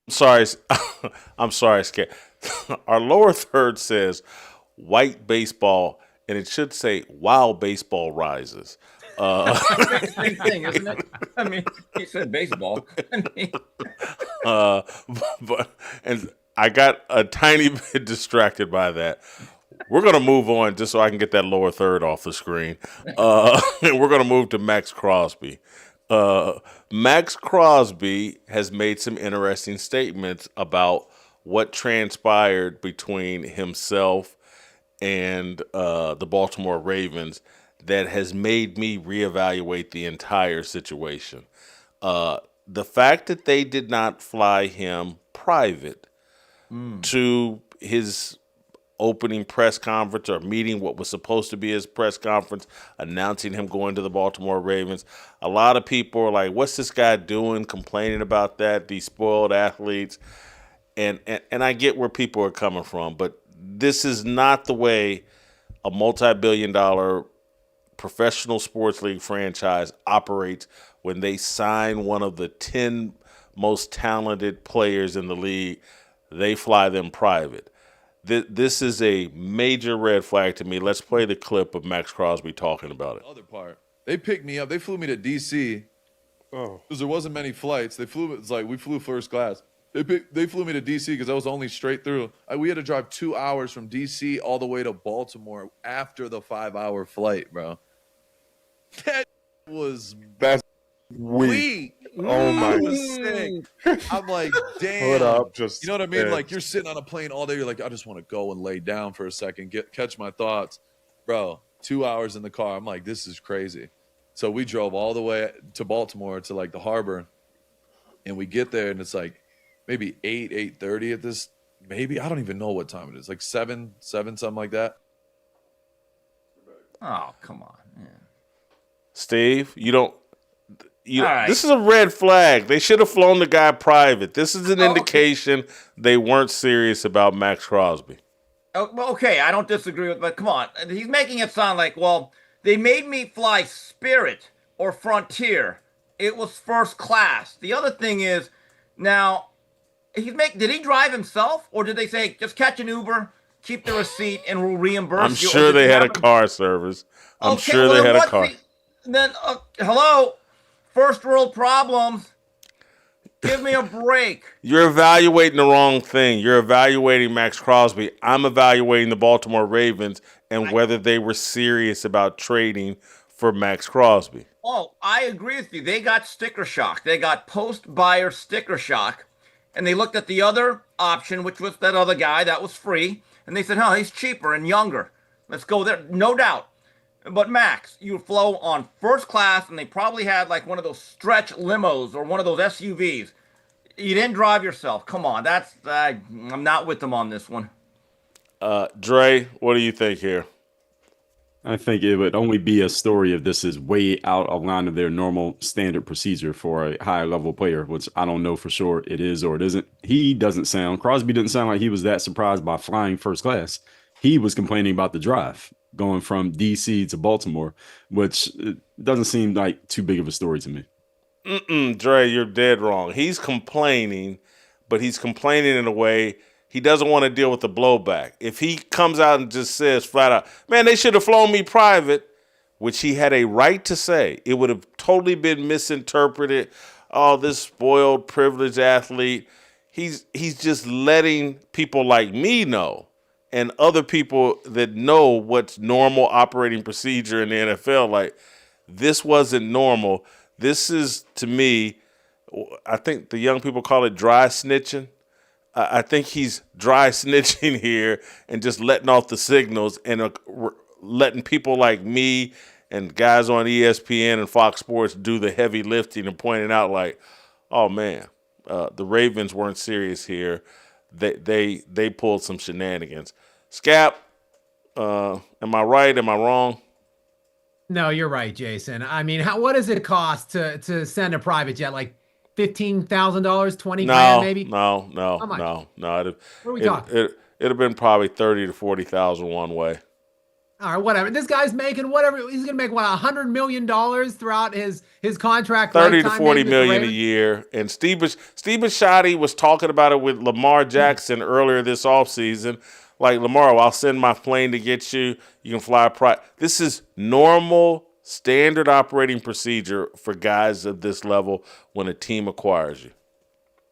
Sorry, I'm sorry, Skip. Our lower third says white baseball, and it should say while baseball rises. Same thing, isn't it? I mean, he said baseball. And I got a tiny bit distracted by that. We're going to move on just so I can get that lower third off the screen. And we're going to move to Maxx Crosby. Maxx Crosby has made some interesting statements about what transpired between himself and the Baltimore Ravens that has made me reevaluate the entire situation. The fact that they did not fly him private to his opening press conference or meeting, what was supposed to be his press conference, announcing him going to the Baltimore Ravens. A lot of people are like, what's this guy doing, complaining about that, these spoiled athletes? And I get where people are coming from, but this is not the way a multi-billion-dollar professional sports league franchise operates when they sign one of the 10 most talented players in the league. They fly them private. This is a major red flag to me. Let's play the clip of Maxx Crosby talking about it. Other part, they picked me up. They flew me to D.C. because there wasn't many flights. They flew. It's like we flew first class. They flew me to DC because I was only straight through. We had to drive 2 hours from DC all the way to Baltimore after the 5-hour flight, bro. That was That's weak. Oh my! I was sick. I'm like, damn. Put up, just you know what I mean? edge. Like you're sitting on a plane all day. You're like, I just want to go and lay down for a second, catch my thoughts, bro. 2 hours in the car. I'm like, this is crazy. So we drove all the way to Baltimore to like the harbor, and we get there and it's like maybe 8:30 at this. Maybe I don't even know what time it is. Like 7, something like that. Oh, come on. Yeah. Steve, you don't. All right. This is a red flag. They should have flown the guy private. This is an indication they weren't serious about Maxx Crosby. Oh, well, okay, I don't disagree with, but come on. He's making it sound like, well, they made me fly Spirit or Frontier. It was first class. The other thing is, now, did he drive himself? Or did they say, just catch an Uber, keep the receipt, and we'll reimburse I'm you? sure they had a car service. I'm sure they had a car. Hello? First world problems. Give me a break. You're evaluating the wrong thing. You're evaluating Maxx Crosby. I'm evaluating the Baltimore Ravens and whether they were serious about trading for Maxx Crosby. Oh, I agree with you. They got sticker shock. They got post-buyer sticker shock. And they looked at the other option, which was that other guy that was free. And they said, he's cheaper and younger. Let's go there. No doubt. But Max, you flow on first class, and they probably had like one of those stretch limos or one of those SUVs. You didn't drive yourself. Come on, I'm not with them on this one. Dre, what do you think here? I think it would only be a story if this is way out of line of their normal standard procedure for a high level player, which I don't know for sure it is or it isn't. Crosby didn't sound like he was that surprised by flying first class. He was complaining about the drive going from DC to Baltimore, which doesn't seem like too big of a story to me. Dre, you're dead wrong. He's complaining, but he's complaining in a way he doesn't want to deal with the blowback. If he comes out and just says flat out, man, they should have flown me private, which he had a right to say, it would have totally been misinterpreted. Oh, this spoiled, privileged athlete. He's just letting people like me know, and other people that know what's normal operating procedure in the NFL, like, this wasn't normal. This is, to me, I think the young people call it dry snitching. I think he's dry snitching here and just letting off the signals and letting people like me and guys on ESPN and Fox Sports do the heavy lifting and pointing out like, oh, man, the Ravens weren't serious here. They pulled some shenanigans. Scap, am I right? Am I wrong? No, you're right, Jason. I mean, what does it cost to send a private jet? Like $15,000, $20,000 maybe? No. What are we talking? It'd have been probably $30,000 to $40,000 one way. All right, whatever. This guy's making whatever. He's going to make, $100 million throughout his contract. 30 to 40 million a year. And Steve Bisciotti was talking about it with Lamar Jackson earlier this offseason. Like, Lamar, I'll send my plane to get you. You can fly private. This is normal, standard operating procedure for guys of this level when a team acquires you.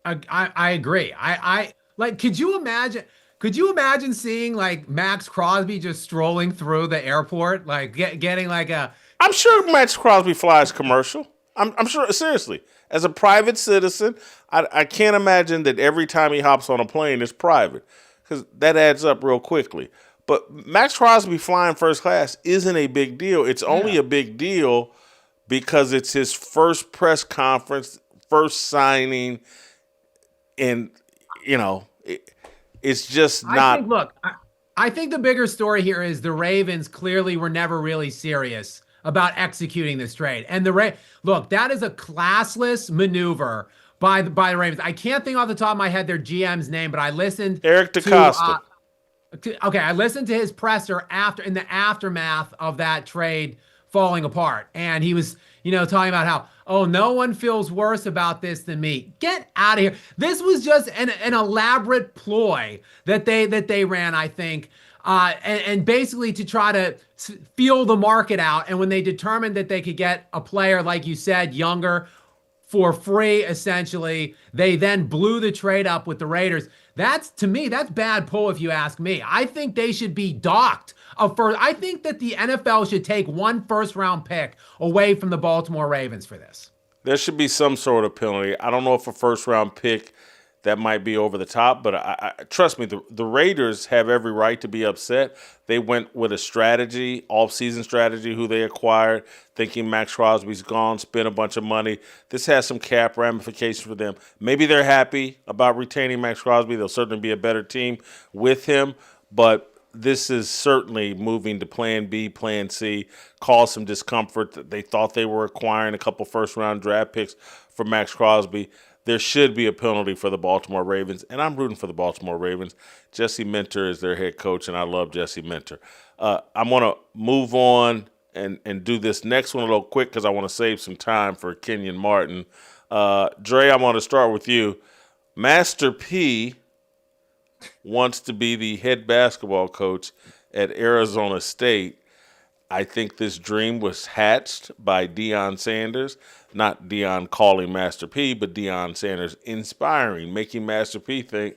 I agree. I like, could you imagine seeing like Maxx Crosby just strolling through the airport, like getting like I'm sure Maxx Crosby flies commercial. I'm sure, seriously. As a private citizen, I can't imagine that every time he hops on a plane it's private, because that adds up real quickly. But Maxx Crosby flying first class isn't a big deal. It's only a big deal because it's his first press conference, first signing, and, it's just not. I think the bigger story here is the Ravens clearly were never really serious about executing this trade. And that is a classless maneuver by the Ravens. I can't think off the top of my head their GM's name, but I listened Eric DeCosta. I listened to his presser in the aftermath of that trade falling apart. And he was, talking about how, no one feels worse about this than me. Get out of here. This was just an elaborate ploy that they ran, I think, and basically to try to feel the market out. And when they determined that they could get a player, like you said, younger, for free, essentially. They then blew the trade up with the Raiders. To me, that's bad pull if you ask me. I think they should be docked. I think that the NFL should take 1 first-round pick away from the Baltimore Ravens for this. There should be some sort of penalty. I don't know if a first-round pick, that might be over the top, but I trust me, the Raiders have every right to be upset. They went with a strategy, off-season strategy, who they acquired, thinking Maxx Crosby's gone, spent a bunch of money. This has some cap ramifications for them. Maybe they're happy about retaining Maxx Crosby. They'll certainly be a better team with him, but this is certainly moving to plan B, plan C, caused some discomfort. They thought they were acquiring a couple first-round draft picks for Maxx Crosby. There should be a penalty for the Baltimore Ravens, and I'm rooting for the Baltimore Ravens. Jesse Minter is their head coach, and I love Jesse Minter. I'm going to move on and do this next one a little quick because I want to save some time for Kenyon Martin. Dre, I'm going to start with you. Master P wants to be the head basketball coach at Arizona State. I think this dream was hatched by Deion Sanders. Not Deion calling Master P, but Deion Sanders inspiring, making Master P think,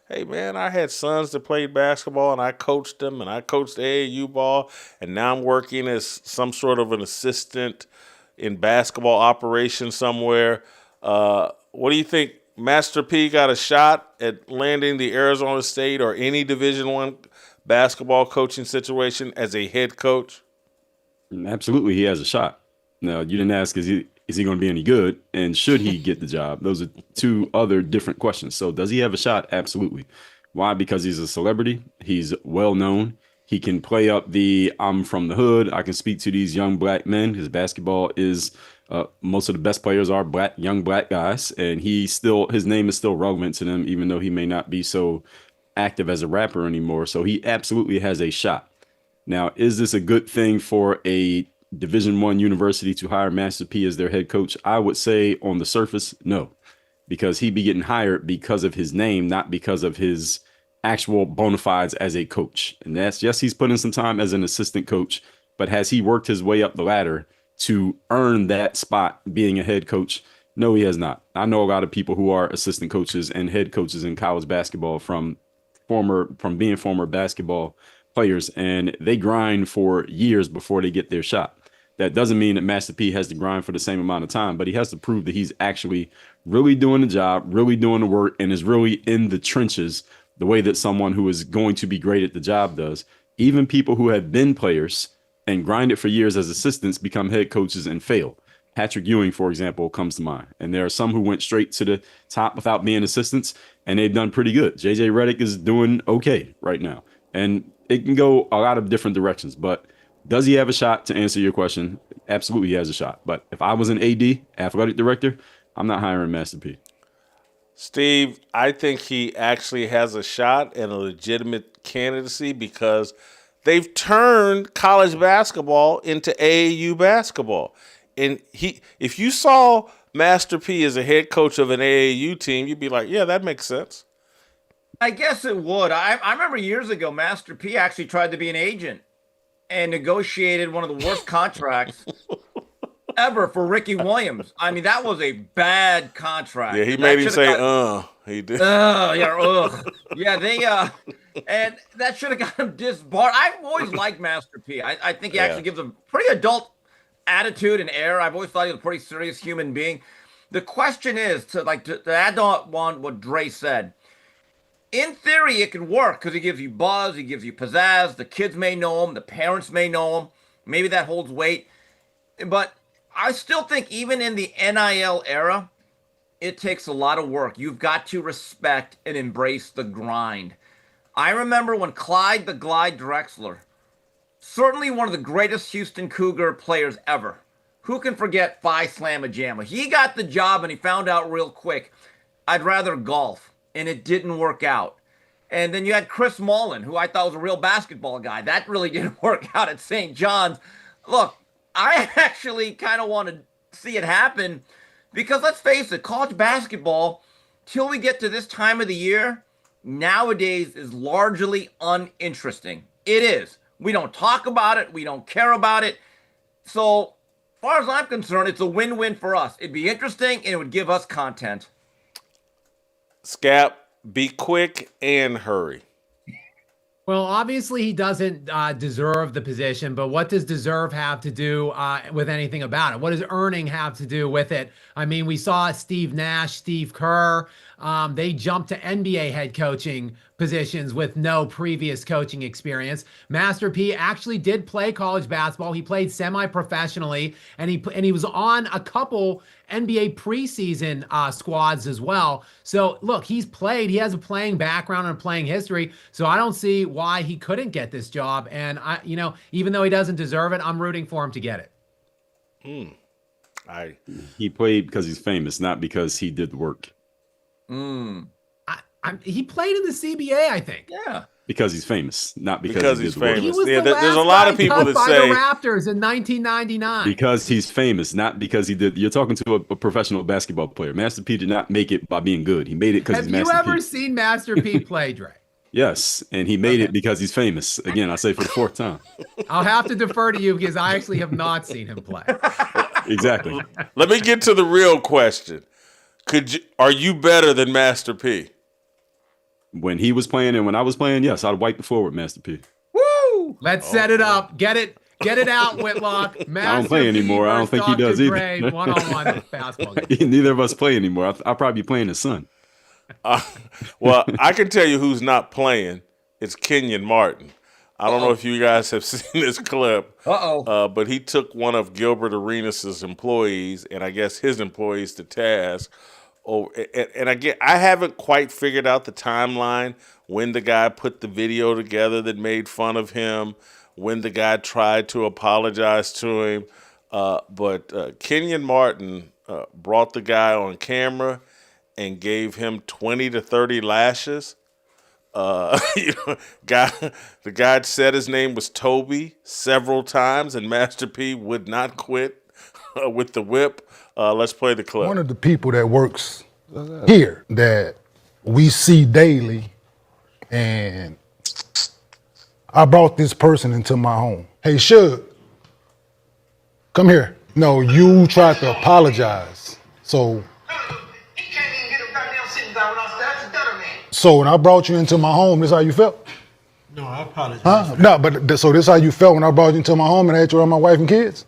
hey, man, I had sons that played basketball, and I coached them, and I coached AAU ball, and now I'm working as some sort of an assistant in basketball operations somewhere. What do you think? Master P got a shot at landing the Arizona State or any Division I basketball coaching situation as a head coach? Absolutely, he has a shot. Now, you didn't ask, is he going to be any good, and should he get the job? Those are two other different questions. So does he have a shot? Absolutely. Why? Because he's a celebrity. He's well known. He can play up I'm from the hood. I can speak to these young black men. His basketball is most of the best players are young black guys, and his name is still relevant to them, even though he may not be so active as a rapper anymore. So he absolutely has a shot. Now, is this a good thing for a Division I university to hire Master P as their head coach? I would say on the surface, no, because he'd be getting hired because of his name, not because of his actual bona fides as a coach. And yes, he's put in some time as an assistant coach, but has he worked his way up the ladder to earn that spot being a head coach? No, he has not. I know a lot of people who are assistant coaches and head coaches in college basketball from being former basketball players, and they grind for years before they get their shot. That doesn't mean that Master P has to grind for the same amount of time, but he has to prove that he's actually really doing the job, really doing the work, and is really in the trenches the way that someone who is going to be great at the job does. Even people who have been players and grinded for years as assistants become head coaches and fail. Patrick Ewing, for example, comes to mind. And there are some who went straight to the top without being assistants, and they've done pretty good. JJ Redick is doing okay right now. And it can go a lot of different directions, but does he have a shot? To answer your question, absolutely he has a shot. But if I was an AD, athletic director, I'm not hiring Master P. Steve, I think he actually has a shot and a legitimate candidacy because they've turned college basketball into AAU basketball. And if you saw Master P as a head coach of an AAU team, you'd be like, yeah, that makes sense. I guess it would. I remember years ago, Master P actually tried to be an agent and negotiated one of the worst contracts ever for Ricky Williams. I mean, that was a bad contract. Yeah, he made him say, he did. Yeah, and that should have got him disbarred. I've always liked Master P. I think he actually gives a pretty adult attitude and air. I've always thought he was a pretty serious human being. The question is, to add on what Dre said, in theory, it can work because he gives you buzz, he gives you pizzazz. The kids may know him, the parents may know him. Maybe that holds weight. But I still think even in the NIL era, it takes a lot of work. You've got to respect and embrace the grind. I remember when Clyde the Glide Drexler, certainly one of the greatest Houston Cougar players ever. Who can forget Phi Slamma Jamma? He got the job and he found out real quick, I'd rather golf. And it didn't work out. And then you had Chris Mullen, who I thought was a real basketball guy. That really didn't work out at St. John's. Look, I actually kind of want to see it happen because let's face it, college basketball, till we get to this time of the year, nowadays is largely uninteresting. It is. We don't talk about it. We don't care about it. So far as I'm concerned, it's a win-win for us. It'd be interesting, and it would give us content. Scap, be quick and hurry. Well, obviously he doesn't deserve the position, but what does deserve have to do with anything about it? What does earning have to do with it? I mean, we saw Steve Nash, Steve Kerr. They jumped to NBA head coaching positions with no previous coaching experience. Master P actually did play college basketball. He played semi-professionally, and he was on a couple NBA preseason squads as well. So look, he's played. He has a playing background and playing history. So I don't see why he couldn't get this job. And even though he doesn't deserve it, I'm rooting for him to get it. He played because he's famous, not because he did the work. He played in the CBA, I think. Yeah. Because he's famous, not because he's he did the work. famous. He was Yeah, the there's a last lot guy of people cut that by say the Raptors in 1999. Because he's famous, not because he did. You're talking to a professional basketball player. Master P did not make it by being good. He made it because he's Master P. Have you ever seen Master P play, Dre? Yes, and he made it because he's famous. Again, I say for the fourth time. I'll have to defer to you because I actually have not seen him play. Exactly. Let me get to the real question. Are you better than Master P? When he was playing and when I was playing, yes, I'd wipe the floor with Master P. Woo! Let's set it up. Get it out, Whitlock. I don't play anymore. I don't think he does Dre, either. one-on-one basketball game. Neither of us play anymore. I'll probably be playing his son. Well, I can tell you who's not playing. It's Kenyon Martin. I don't know if you guys have seen this clip. But he took one of Gilbert Arenas' employees, and I guess his employees, to task. And again, I haven't quite figured out the timeline when the guy put the video together that made fun of him, when the guy tried to apologize to him. But Kenyon Martin brought the guy on camera and gave him 20 to 30 lashes. The guy said his name was Toby several times, and Master P would not quit with the whip. Let's play the clip. One of the people that works here that we see daily, and I brought this person into my home. Hey, Suge, come here. No, you tried to apologize. So when I brought you into my home, this how you felt? No, I apologize. Huh? No, but so this how you felt when I brought you into my home and I had you around my wife and kids?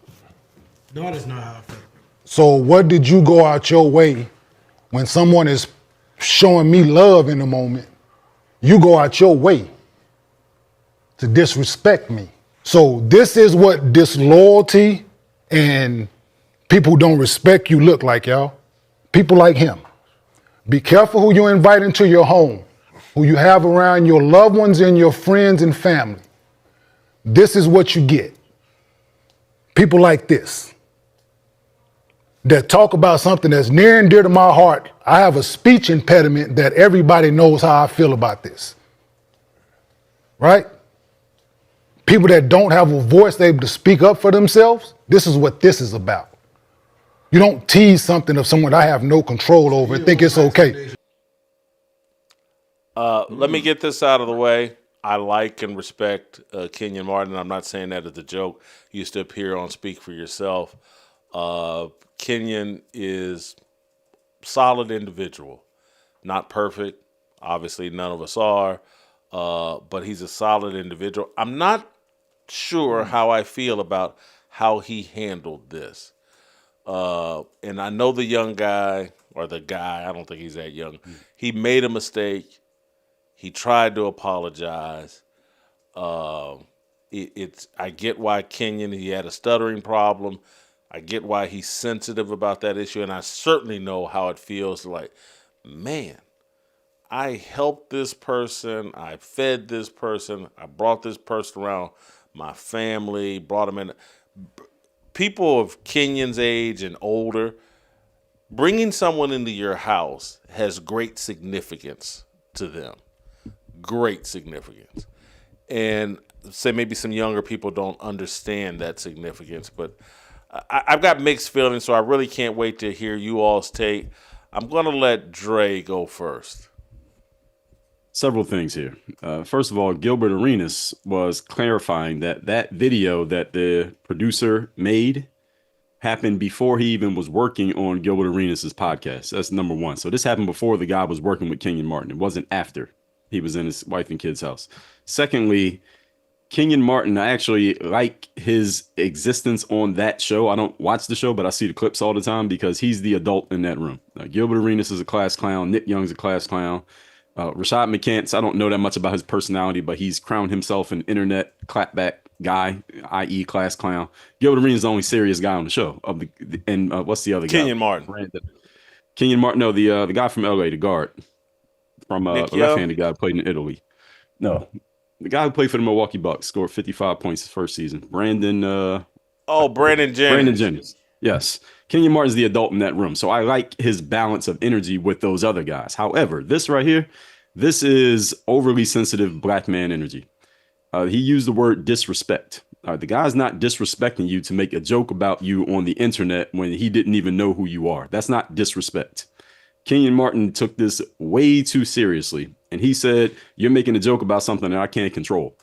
No, that's not how I felt. So what did you go out your way when someone is showing me love in the moment? You go out your way to disrespect me. So this is what disloyalty and people who don't respect you look like, y'all. People like him. Be careful who you invite into your home, who you have around your loved ones and your friends and family. This is what you get. People like this that talk about something that's near and dear to my heart. I have a speech impediment that everybody knows how I feel about this. Right? People that don't have a voice able to speak up for themselves, this is what this is about. You don't tease something of someone I have no control over and think it's okay. Let me get this out of the way. I like and respect Kenyon Martin. I'm not saying that as a joke. He used to appear on Speak for Yourself. Kenyon is a solid individual. Not perfect. Obviously, none of us are. But he's a solid individual. I'm not sure how I feel about how he handled this. And I know the young guy, or the guy, I don't think he's that young. He made a mistake. He tried to apologize. I get why Kenyon, he had a stuttering problem. I get why he's sensitive about that issue. And I certainly know how it feels like, man, I helped this person. I fed this person. I brought this person around my family, brought them in. People of Kenyon's age and older, bringing someone into your house has great significance to them. Great significance. And say maybe some younger people don't understand that significance, but I've got mixed feelings, so I really can't wait to hear you all's take. I'm going to let Dre go first. Several things here. First of all, Gilbert Arenas was clarifying that video that the producer made happened before he even was working on Gilbert Arenas' podcast. That's number one. So this happened before the guy was working with Kenyon Martin. It wasn't after he was in his wife and kid's house. Secondly, Kenyon Martin, I actually like his existence on that show. I don't watch the show, but I see the clips all the time because he's the adult in that room. Gilbert Arenas is a class clown. Nick Young's a class clown. Rashad McCants, I don't know that much about his personality, but he's crowned himself an internet clapback guy, i.e. class clown. Gilbert Arenas is the only serious guy on the show. What's the other guy? Kenyon Martin. Kenyon Martin, no, the guy from LA, the guard. From a left-handed guy who played in Italy. No. The guy who played for the Milwaukee Bucks scored 55 points his first season. Brandon Jennings. Brandon Jennings. Yes. Kenyon Martin's the adult in that room. So I like his balance of energy with those other guys. However, this right here, this is overly sensitive black man energy. He used the word disrespect. The guy's not disrespecting you to make a joke about you on the internet when he didn't even know who you are. That's not disrespect. Kenyon Martin took this way too seriously. And he said, you're making a joke about something that I can't control.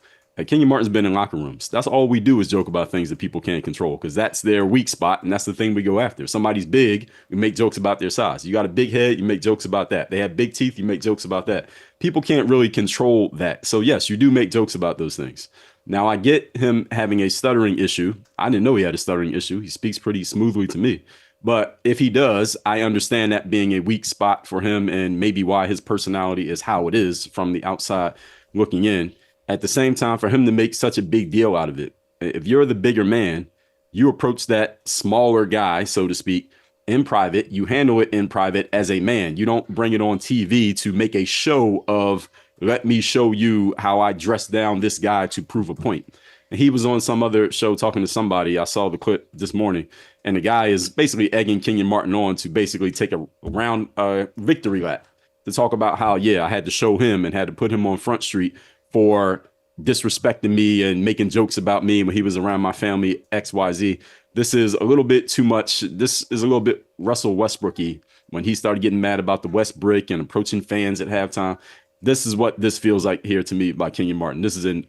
Kenyon Martin's been in locker rooms. That's all we do is joke about things that people can't control because that's their weak spot. And that's the thing we go after. If somebody's big, we make jokes about their size. You got a big head, you make jokes about that. They have big teeth, you make jokes about that. People can't really control that. So yes, you do make jokes about those things. Now I get him having a stuttering issue. I didn't know he had a stuttering issue. He speaks pretty smoothly to me. But if he does, I understand that being a weak spot for him and maybe why his personality is how it is from the outside looking in. At the same time, for him to make such a big deal out of it, if you're the bigger man, you approach that smaller guy, so to speak, in private. You handle it in private as a man. You don't bring it on TV to make a show of, let me show you how I dress down this guy to prove a point. And he was on some other show talking to somebody. I saw the clip this morning. And the guy is basically egging Kenyon Martin on to basically take a round victory lap to talk about how, yeah, I had to show him and had to put him on Front Street for disrespecting me and making jokes about me when he was around my family, XYZ. This is a little bit too much. This is a little bit Russell Westbrook-y when he started getting mad about the West Brick and approaching fans at halftime. This is what this feels like here to me by Kenyon Martin. This is an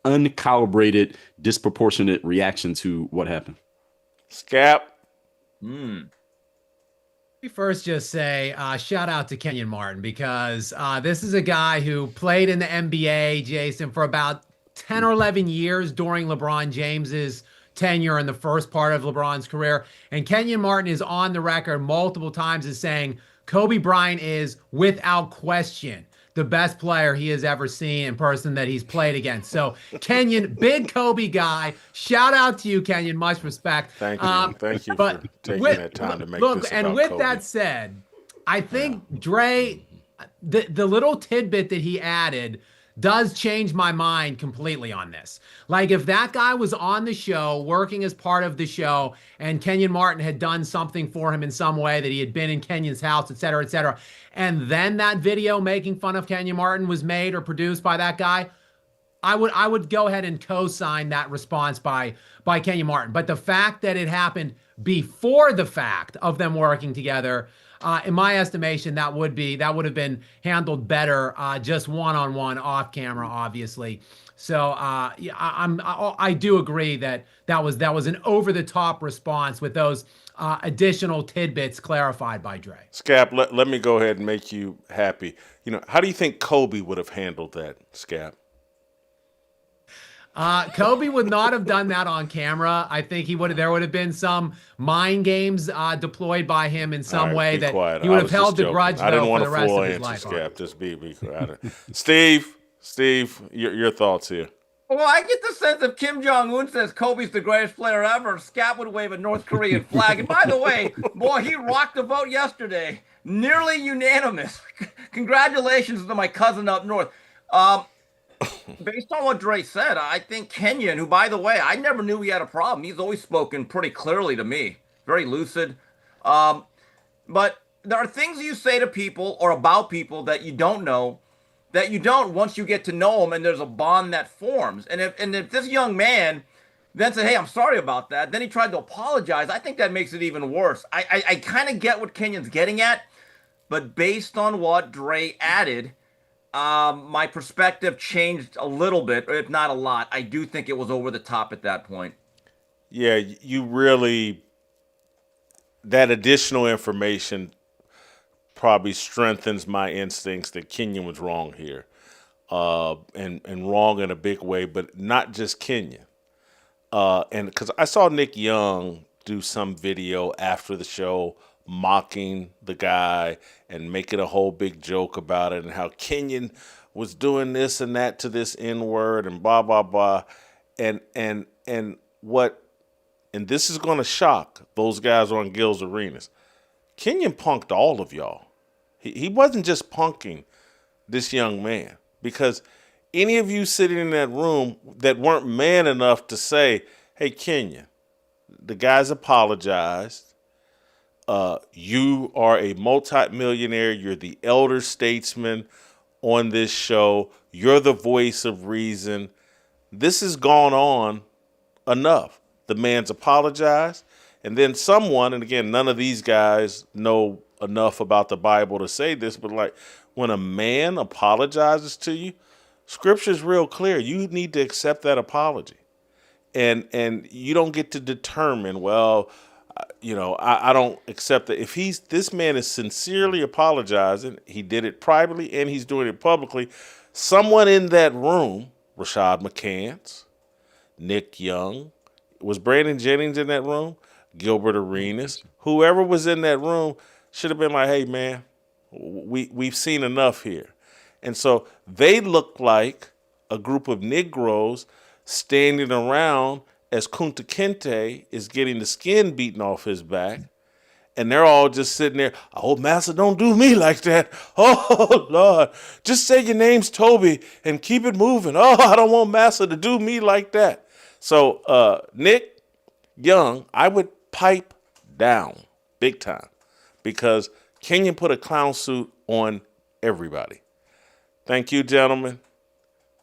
uncalibrated, disproportionate reaction to what happened. Scap. Me first just say shout out to Kenyon Martin because this is a guy who played in the NBA, Jason, for about 10 or 11 years during LeBron James's tenure in the first part of LeBron's career. And Kenyon Martin is on the record multiple times as saying Kobe Bryant is, without question, the best player he has ever seen in person that he's played against. So Kenyon, big Kobe guy. Shout out to you, Kenyon. Much respect. Thank you. Thank you for taking that time to make this about and with Kobe. that said, I think Dre, the little tidbit that he added does change my mind completely on this. Like if that guy was on the show, working as part of the show, and Kenyon Martin had done something for him in some way, that he had been in Kenyon's house, et cetera, and then that video making fun of Kenyon Martin was made or produced by that guy, I would go ahead and co-sign that response by Kenyon Martin. But the fact that it happened before the fact of them working together, in my estimation, that would have been handled better, just one-on-one off camera, obviously. So I do agree that was an over-the-top response with those additional tidbits clarified by Dre. Scap, let me go ahead and make you happy. How do you think Kobe would have handled that, Scap? Kobe would not have done that on camera. I think there would have been some mind games deployed by him in some way that quiet. He would have held the grudge I didn't for want the a rest full of his answer, life. Scap. Just be quiet. Steve, your thoughts here. Well, I get the sense if Kim Jong-un says Kobe's the greatest player ever, Scap would wave a North Korean flag. And by the way, boy, he rocked the vote yesterday. Nearly unanimous. Congratulations to my cousin up north. Based on what Dre said, I think Kenyon, who, by the way, I never knew he had a problem. He's always spoken pretty clearly to me. Very lucid. But there are things you say to people or about people that you don't know, that you don't once you get to know them, and there's a bond that forms. And if this young man then said, hey, I'm sorry about that, then he tried to apologize, I think that makes it even worse. I kind of get what Kenyon's getting at, but based on what Dre added, my perspective changed a little bit, if not a lot. I do think it was over the top at that point. Yeah, you really that additional information probably strengthens my instincts that Kenyon was wrong here, and wrong in a big way, but not just Kenyon. And because I saw Nick Young do some video after the show mocking the guy and making a whole big joke about it and how Kenyon was doing this and that to this N-word and blah blah blah, and this is going to shock those guys on Gil's Arenas. Kenyon punked all of y'all. He wasn't just punking this young man, because any of you sitting in that room that weren't man enough to say, hey, Kenyon, the guy's apologized. You are a multimillionaire. You're the elder statesman on this show. You're the voice of reason. This has gone on enough. The man's apologized. And then someone, and again, none of these guys know enough about the Bible to say this, but like when a man apologizes to you, Scripture's real clear. You need to accept that apology. And you don't get to determine, well, I don't accept that. If this man is sincerely apologizing, he did it privately and he's doing it publicly, someone in that room, Rashad McCants, Nick Young, was Brandon Jennings in that room? Gilbert Arenas, whoever was in that room should have been like, hey, man, we've seen enough here. And so they look like a group of Negroes standing around as Kunta Kinte is getting the skin beaten off his back. And they're all just sitting there, oh, Master, don't do me like that. Oh, Lord, just say your name's Toby and keep it moving. Oh, I don't want Master to do me like that. So Nick Young, I would pipe down big time, because Kenyon put a clown suit on everybody. Thank you, gentlemen.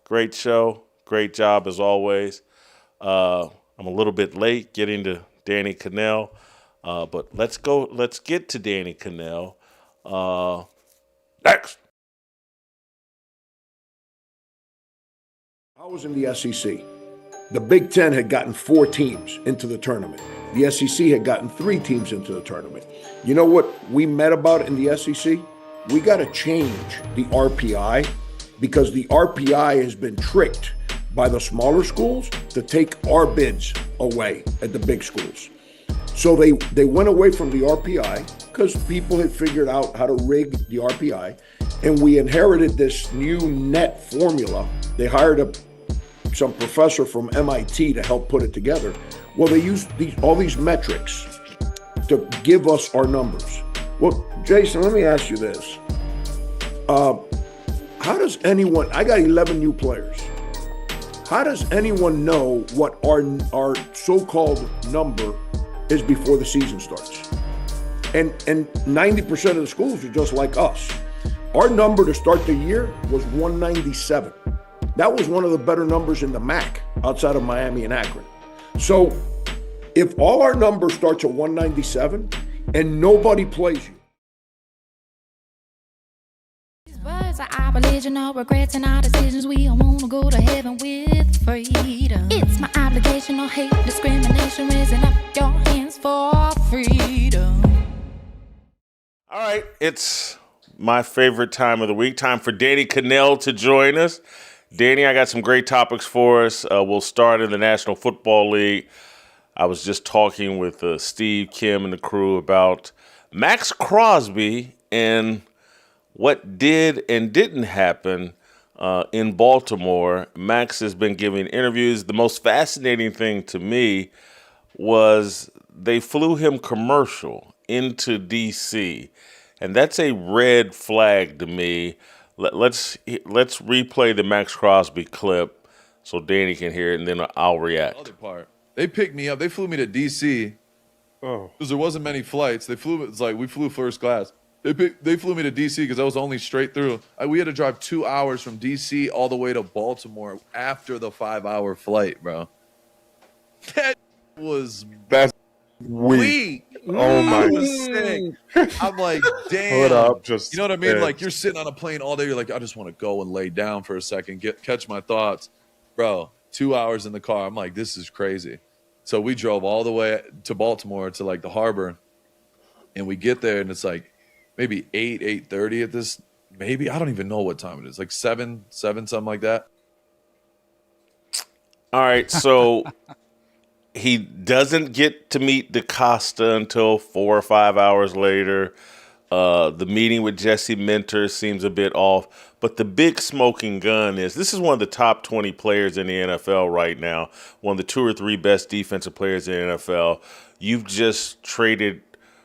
Great show. Great job as always. I'm a little bit late getting to Danny Kanell, but let's get to Danny Kanell. Next. I was in the SEC. The Big Ten had gotten 4 teams into the tournament. The SEC had gotten 3 teams into the tournament. You know what we met about in the SEC? We got to change the RPI, because the RPI has been tricked by the smaller schools to take our bids away at the big schools. So they went away from the RPI because people had figured out how to rig the RPI, and we inherited this new net formula. They hired some professor from MIT to help put it together. Well, they used all these metrics to give us our numbers. Well, Jason, let me ask you this. How does anyone, I got 11 new players. How does anyone know what our so-called number is before the season starts? And 90% of the schools are just like us. Our number to start the year was 197. That was one of the better numbers in the MAC outside of Miami and Akron. So if all our numbers start at 197 and nobody plays you, words are our religion, no regrets in our decisions. We all want to go to heaven with freedom. It's my obligation, no hate, discrimination, raising up your hands for freedom. All right, it's my favorite time of the week. Time for Danny Kanell to join us. Danny, I got some great topics for us. We'll start in the National Football League. I was just talking with Steve, Kim, and the crew about Maxx Crosby and what did and didn't happen in Baltimore. Max has been giving interviews. The most fascinating thing to me was they flew him commercial into D.C., and that's a red flag to me. Let's replay the Maxx Crosby clip so Danny can hear it, and then I'll react. Other part, they picked me up. They flew me to D.C. because there wasn't many flights. They flew. It's like we flew first class. They flew me to D.C. because I was only straight through. We had to drive 2 hours from D.C. all the way to Baltimore after the 5-hour flight, bro. That was weak. Oh my! I'm like, damn. Hold up, just you know what I mean? Like you're sitting on a plane all day. You're like, I just want to go and lay down for a second, catch my thoughts, bro. 2 hours in the car. I'm like, this is crazy. So we drove all the way to Baltimore to like the harbor. And we get there and it's like maybe 8:30 at this. Maybe I don't even know what time it is. Like 7, something like that. All right, so he doesn't get to meet DaCosta until 4 or 5 hours later. The meeting with Jesse Minter seems a bit off. But the big smoking gun is this is one of the top 20 players in the NFL right now, one of the 2 or 3 best defensive players in the NFL. You've just traded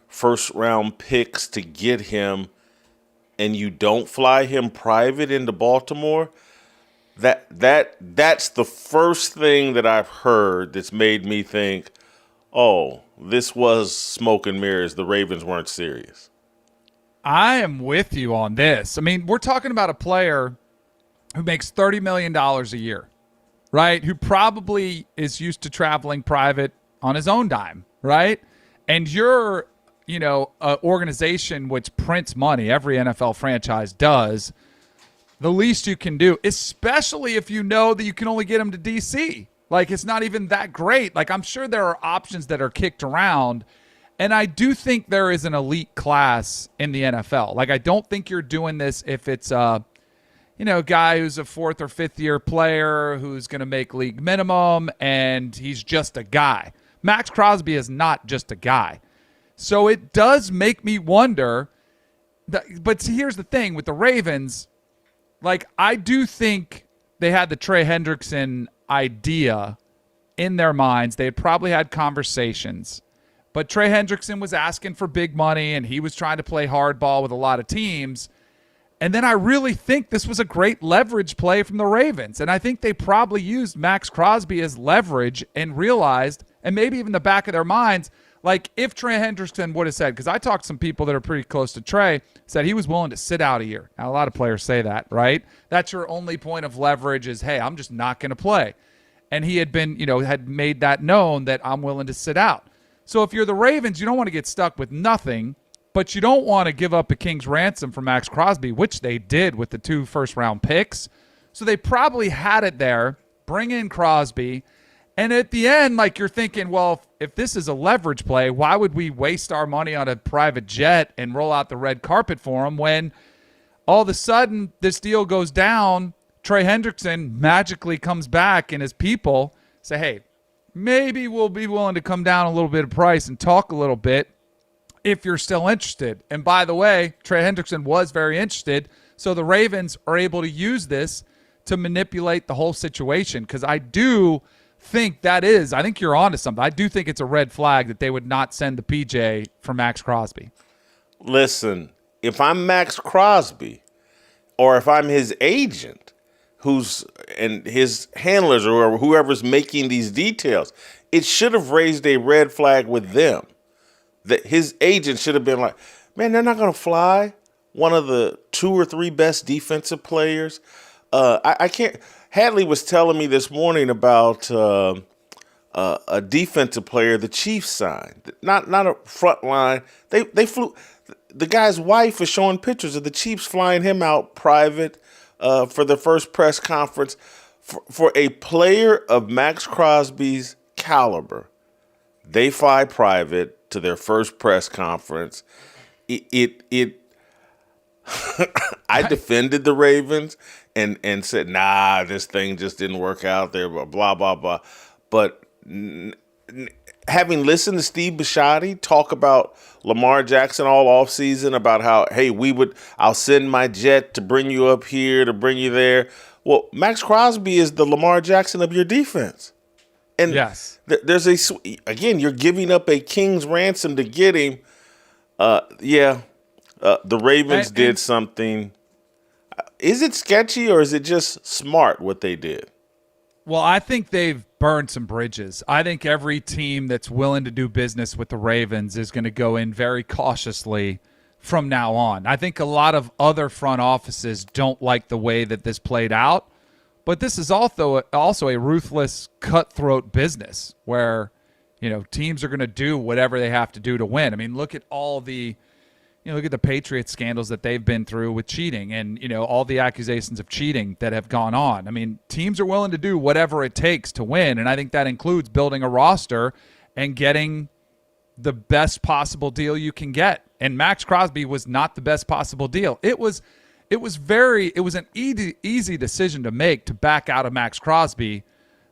first-round picks to get him, and you don't fly him private into Baltimore. That's the first thing that I've heard that's made me think, oh, this was smoke and mirrors. The Ravens weren't serious. I am with you on this. I mean, we're talking about a player who makes $30 million a year, right? Who probably is used to traveling private on his own dime, right? And you're, an organization which prints money, every NFL franchise does. The least you can do, especially if you know that you can only get him to DC. Like, it's not even that great. Like, I'm sure there are options that are kicked around. And I do think there is an elite class in the NFL. Like, I don't think you're doing this if it's a guy who's a 4th or 5th year player who's going to make league minimum and he's just a guy. Maxx Crosby is not just a guy. So it does make me wonder. But see, here's the thing with the Ravens. Like, I do think they had the Trey Hendrickson idea in their minds. They had probably had conversations. But Trey Hendrickson was asking for big money, and he was trying to play hardball with a lot of teams. And then I really think this was a great leverage play from the Ravens. And I think they probably used Maxx Crosby as leverage and realized, and maybe even the back of their minds, like if Trey Hendrickson would have said, because I talked to some people that are pretty close to Trey, said he was willing to sit out a year. Now, a lot of players say that, right? That's your only point of leverage is, hey, I'm just not going to play. And he had been, had made that known that I'm willing to sit out. So if you're the Ravens, you don't want to get stuck with nothing, but you don't want to give up a king's ransom for Maxx Crosby, which they did with the 2 first-round picks. So they probably had it there, bring in Crosby, and at the end, like you're thinking, well, if this is a leverage play, why would we waste our money on a private jet and roll out the red carpet for him when all of a sudden this deal goes down, Trey Hendrickson magically comes back and his people say, hey, maybe we'll be willing to come down a little bit of price and talk a little bit if you're still interested. And by the way, Trey Hendrickson was very interested, so the Ravens are able to use this to manipulate the whole situation because I do think I think you're onto something. I do think it's a red flag that they would not send the PJ for Maxx Crosby. Listen, if I'm Maxx Crosby or if I'm his agent and his handlers or whoever's making these details, it should have raised a red flag with them. That his agent should have been like, man, they're not going to fly one of the 2 or 3 best defensive players. I can't. Hadley was telling me this morning about a defensive player the Chiefs signed. Not a front line. They flew. The guy's wife was showing pictures of the Chiefs flying him out private for the first press conference. For a player of Maxx Crosby's caliber, they fly private to their first press conference. I defended the Ravens and said, nah, this thing just didn't work out there, blah, blah, blah. But having listened to Steve Bisciotti talk about Lamar Jackson all offseason about how, hey, I'll send my jet to bring you up here, to bring you there. Well, Maxx Crosby is the Lamar Jackson of your defense. And yes, again, you're giving up a king's ransom to get him. The Ravens did something. Is it sketchy or is it just smart what they did? Well, I think they've burned some bridges. I think every team that's willing to do business with the Ravens is going to go in very cautiously from now on. I think a lot of other front offices don't like the way that this played out, but this is also a ruthless, cutthroat business where, teams are going to do whatever they have to do to win. I mean, look at all the look at the Patriots scandals that they've been through with cheating and, all the accusations of cheating that have gone on. I mean, teams are willing to do whatever it takes to win, and I think that includes building a roster and getting, the best possible deal you can get. And Maxx Crosby was not the best possible deal. It was an easy decision to make to back out of Maxx Crosby.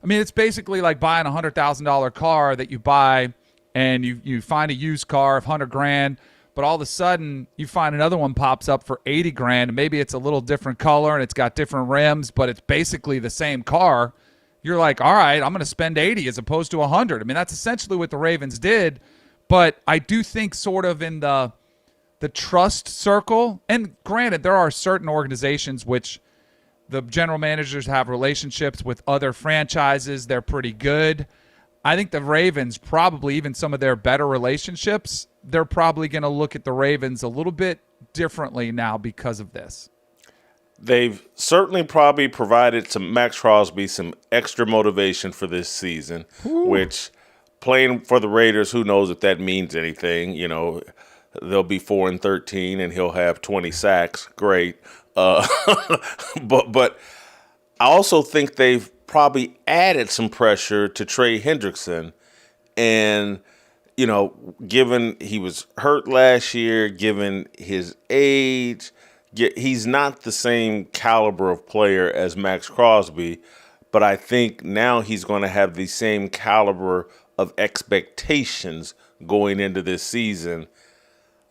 I mean, it's basically like buying a $100,000 car that you buy and you find a used car of $100,000, but all of a sudden you find another one pops up for $80,000, and maybe it's a little different color and it's got different rims, but it's basically the same car. You're like, all right, I'm going to spend 80 as opposed to 100. I mean, that's essentially what the Ravens did. But I do think sort of in the trust circle, and granted, there are certain organizations which the general managers have relationships with other franchises. They're pretty good. I think the Ravens, probably even some of their better relationships, they're probably going to look at the Ravens a little bit differently now because of this. They've certainly probably provided Maxx Crosby some extra motivation for this season, which playing for the Raiders, who knows if that means anything. You know, they'll be 4-13 and he'll have 20 sacks. Great. But I also think they've probably added some pressure to Trey Hendrickson. And, you know, given he was hurt last year, given his age, he's not the same caliber of player as Maxx Crosby. But I think now he's going to have the same caliber of expectations going into this season.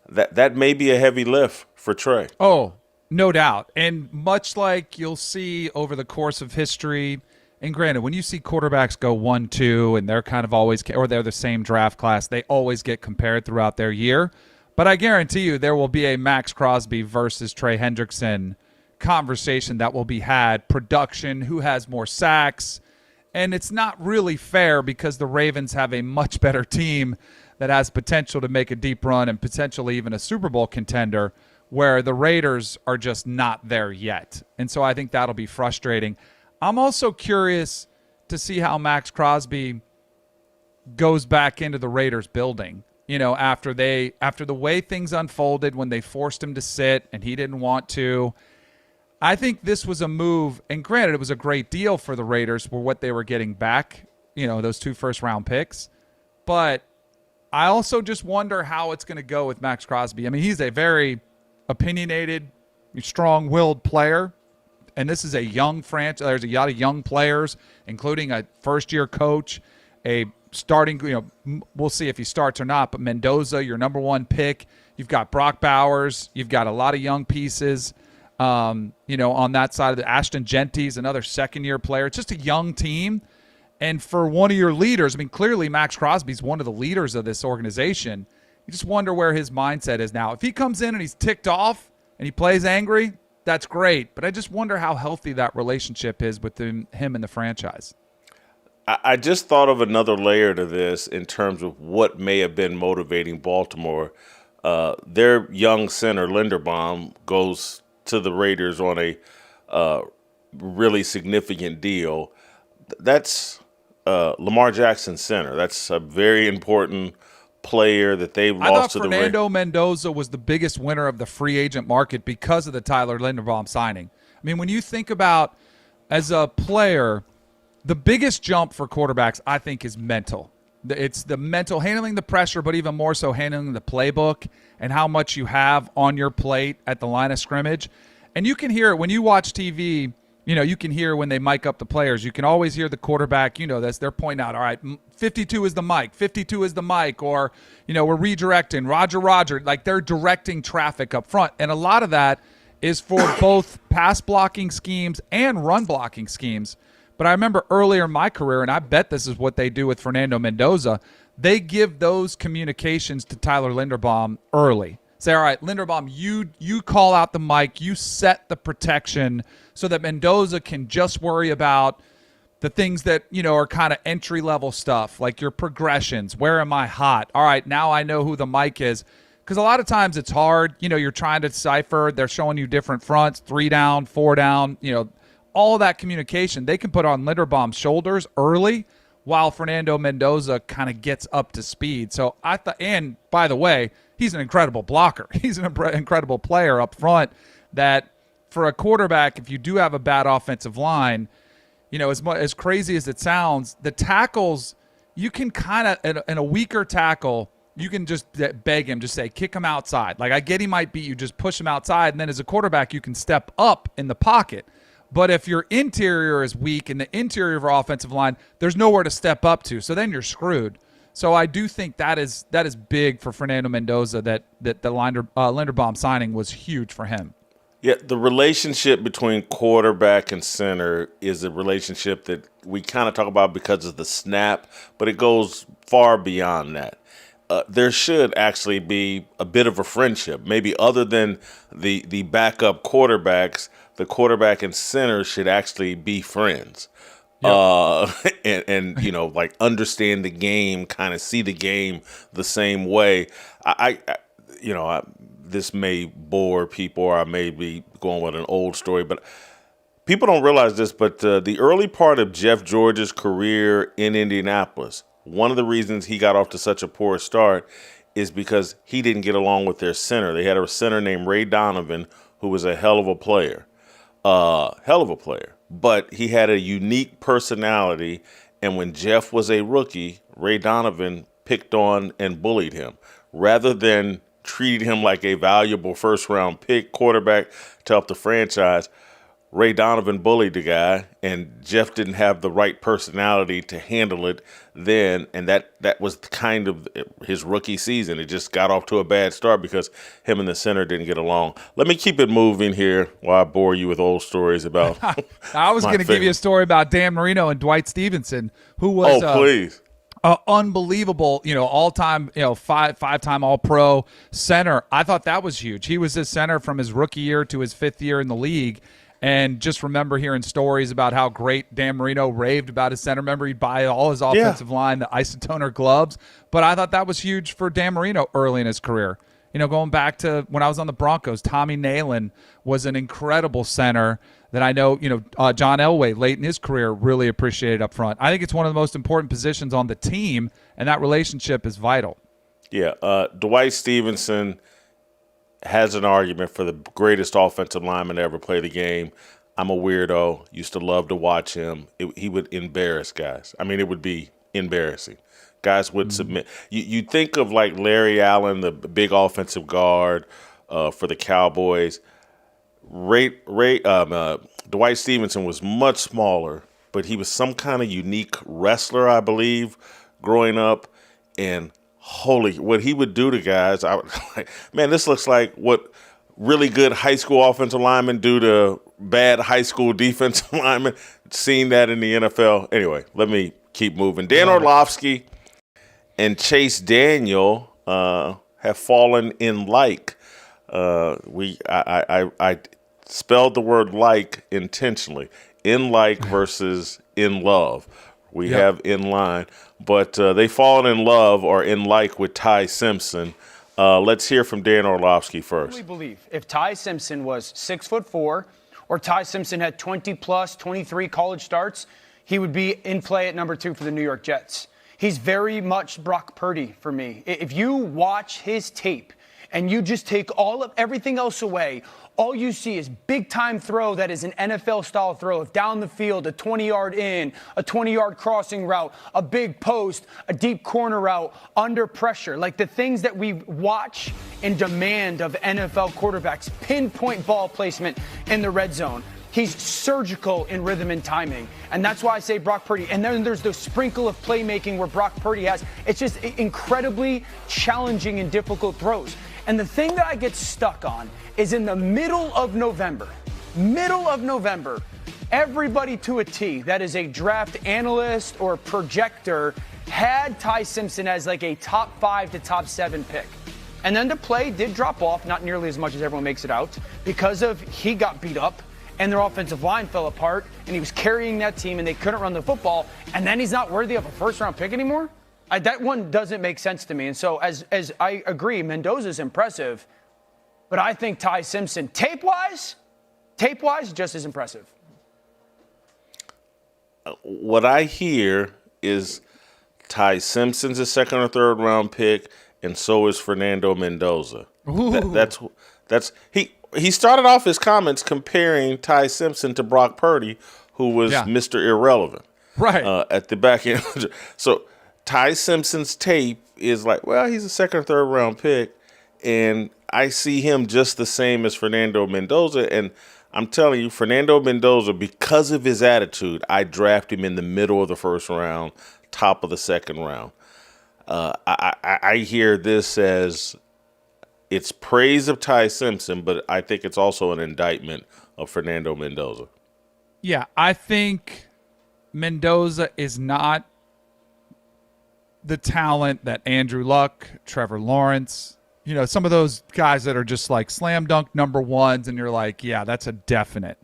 That may be a heavy lift for Trey. Oh, no doubt. And much like you'll see over the course of history, and granted, when you see quarterbacks go 1-2 and they're kind of always, or they're the same draft class, they always get compared throughout their year. But I guarantee you there will be a Maxx Crosby versus Trey Hendrickson conversation that will be had. Production, who has more sacks. And it's not really fair because the Ravens have a much better team that has potential to make a deep run and potentially even a Super Bowl contender, where the Raiders are just not there yet. And so I think that'll be frustrating. I'm also curious to see how Maxx Crosby goes back into the Raiders building, you know, after the way things unfolded when they forced him to sit and he didn't want to. I think this was a move, and granted, it was a great deal for the Raiders for what they were getting back, you know, those 2 first-round picks. But I also just wonder how it's going to go with Maxx Crosby. I mean, he's a very opinionated, strong-willed player, and this is a young franchise. There's a lot of young players, including a first-year coach, a starting, you know, we'll see if he starts or not, but Mendoza, your number 1 pick. You've got Brock Bowers. You've got a lot of young pieces. You know, on that side of the Ashton Genty's another second-year player. It's just a young team. And for one of your leaders, I mean, clearly Maxx Crosby's one of the leaders of this organization. You just wonder where his mindset is now. If he comes in and he's ticked off and he plays angry, that's great. But I just wonder how healthy that relationship is with him and the franchise. I just thought of another layer to this in terms of what may have been motivating Baltimore. Their young center, Linderbaum, goes to the Raiders on a really significant deal. That's Lamar Jackson center. That's a very important player that they've lost to the Raiders. Fernando Mendoza was the biggest winner of the free agent market because of the Tyler Linderbaum signing. I mean, when you think about as a player, the biggest jump for quarterbacks, I think, is mental. It's the mental, handling the pressure, but even more so handling the playbook and how much you have on your plate at the line of scrimmage. And you can hear it when you watch TV. You know, you can hear when they mic up the players. You can always hear the quarterback, you know, they're pointing out, all right, 52 is the mic, 52 is the mic, or, you know, we're redirecting, Roger. Like, they're directing traffic up front. And a lot of that is for both pass blocking schemes and run blocking schemes. But I remember earlier in my career, and I bet this is what they do with Fernando Mendoza, they give those communications to Tyler Linderbaum early. Say, all right, Linderbaum, you call out the mic, you set the protection so that Mendoza can just worry about the things that, you know, are kind of entry-level stuff, like your progressions. Where am I hot? All right, now I know who the mic is. Because a lot of times it's hard. You know, you're trying to decipher. They're showing you different fronts, 3 down, 4 down, you know, all that communication they can put on Linderbaum's shoulders early while Fernando Mendoza kind of gets up to speed. So I thought, and by the way, he's an incredible blocker. He's an incredible player up front that for a quarterback, if you do have a bad offensive line, you know, as crazy as it sounds, the tackles, you can kind of, in a weaker tackle, you can just beg him, just say, kick him outside. Like, I get he might beat you, just push him outside, and then as a quarterback, you can step up in the pocket. But if your interior is weak and the interior of our offensive line, there's nowhere to step up to. So then you're screwed. So I do think that is big for Fernando Mendoza, that the Linderbaum signing was huge for him. Yeah, the relationship between quarterback and center is a relationship that we kind of talk about because of the snap, but it goes far beyond that. There should actually be a bit of a friendship, maybe other than the backup quarterbacks. The quarterback and center should actually be friends. Yep. And you know, like, understand the game, kind of see the game the same way. This may bore people, or I may be going with an old story, but people don't realize this, but the early part of Jeff George's career in Indianapolis, one of the reasons he got off to such a poor start is because he didn't get along with their center. They had a center named Ray Donovan, who was a hell of a player. But he had a unique personality, and when Jeff was a rookie, Ray Donovan picked on and bullied him. Rather than treated him like a valuable first-round pick quarterback to help the franchise, Ray Donovan bullied the guy, and Jeff didn't have the right personality to handle it then, and that was kind of his rookie season. It just got off to a bad start because him and the center didn't get along. Let me keep it moving here while I bore you with old stories about I was going to give you a story about Dan Marino and Dwight Stevenson, who was please. Unbelievable, all-time, five-time All-Pro center. I thought that was huge. He was his center from his rookie year to his fifth year in the league. And just remember hearing stories about how great Dan Marino raved about his center. Remember, he'd buy all his offensive line, the isotoner gloves. But I thought that was huge for Dan Marino early in his career. Going back to when I was on the Broncos, Tommy Nalen was an incredible center that I know, John Elway late in his career really appreciated up front. I think it's one of the most important positions on the team, and that relationship is vital. Yeah, Dwight Stevenson has an argument for the greatest offensive lineman to ever play the game. I'm a weirdo. Used to love to watch him. He would embarrass guys. I mean, it would be embarrassing. Guys would submit. You think of like Larry Allen, the big offensive guard for the Cowboys. Dwight Stevenson was much smaller, but he was some kind of unique wrestler, I believe, growing up. And what he would do to guys, I was like, man, this looks like what really good high school offensive linemen do to bad high school defensive linemen. Seeing that in the NFL. Anyway, let me keep moving. Dan Orlovsky and Chase Daniel have fallen in like. I spelled the word like intentionally. In like versus in love. We have in line. But they've fallen in love or in like with Ty Simpson. Let's hear from Dan Orlovsky first. I really believe if Ty Simpson was 6'4", or Ty Simpson had 23 college starts, he would be in play at number 2 for the New York Jets. He's very much Brock Purdy for me. If you watch his tape and you just take everything else away, all you see is big-time throw that is an NFL-style throw of down the field, a 20-yard in, a 20-yard crossing route, a big post, a deep corner route, under pressure. Like the things that we watch and demand of NFL quarterbacks, pinpoint ball placement in the red zone. He's surgical in rhythm and timing. And that's why I say Brock Purdy. And then there's the sprinkle of playmaking where Brock Purdy has. It's just incredibly challenging and difficult throws. And the thing that I get stuck on is in the middle of November, everybody to a T that is a draft analyst or projector had Ty Simpson as like a top 5 to top 7 pick. And then the play did drop off, not nearly as much as everyone makes it out, because of he got beat up and their offensive line fell apart and he was carrying that team and they couldn't run the football. And then he's not worthy of a first-round pick anymore? That one doesn't make sense to me. And so as I agree, Mendoza's impressive, but I think Ty Simpson, tape-wise, just as impressive. What I hear is Ty Simpson's a second or third round pick, and so is Fernando Mendoza. That's he started off his comments comparing Ty Simpson to Brock Purdy, who was Mr. Irrelevant. Right. At the back end. So Ty Simpson's tape is like, well, he's a second or third round pick, and I see him just the same as Fernando Mendoza. And I'm telling you, Fernando Mendoza, because of his attitude, I draft him in the middle of the first round, top of the second round. I hear this as it's praise of Ty Simpson, but I think it's also an indictment of Fernando Mendoza. Yeah, I think Mendoza is not the talent that Andrew Luck, Trevor Lawrence, some of those guys that are just like slam dunk number ones, and you're like, yeah, that's a definite.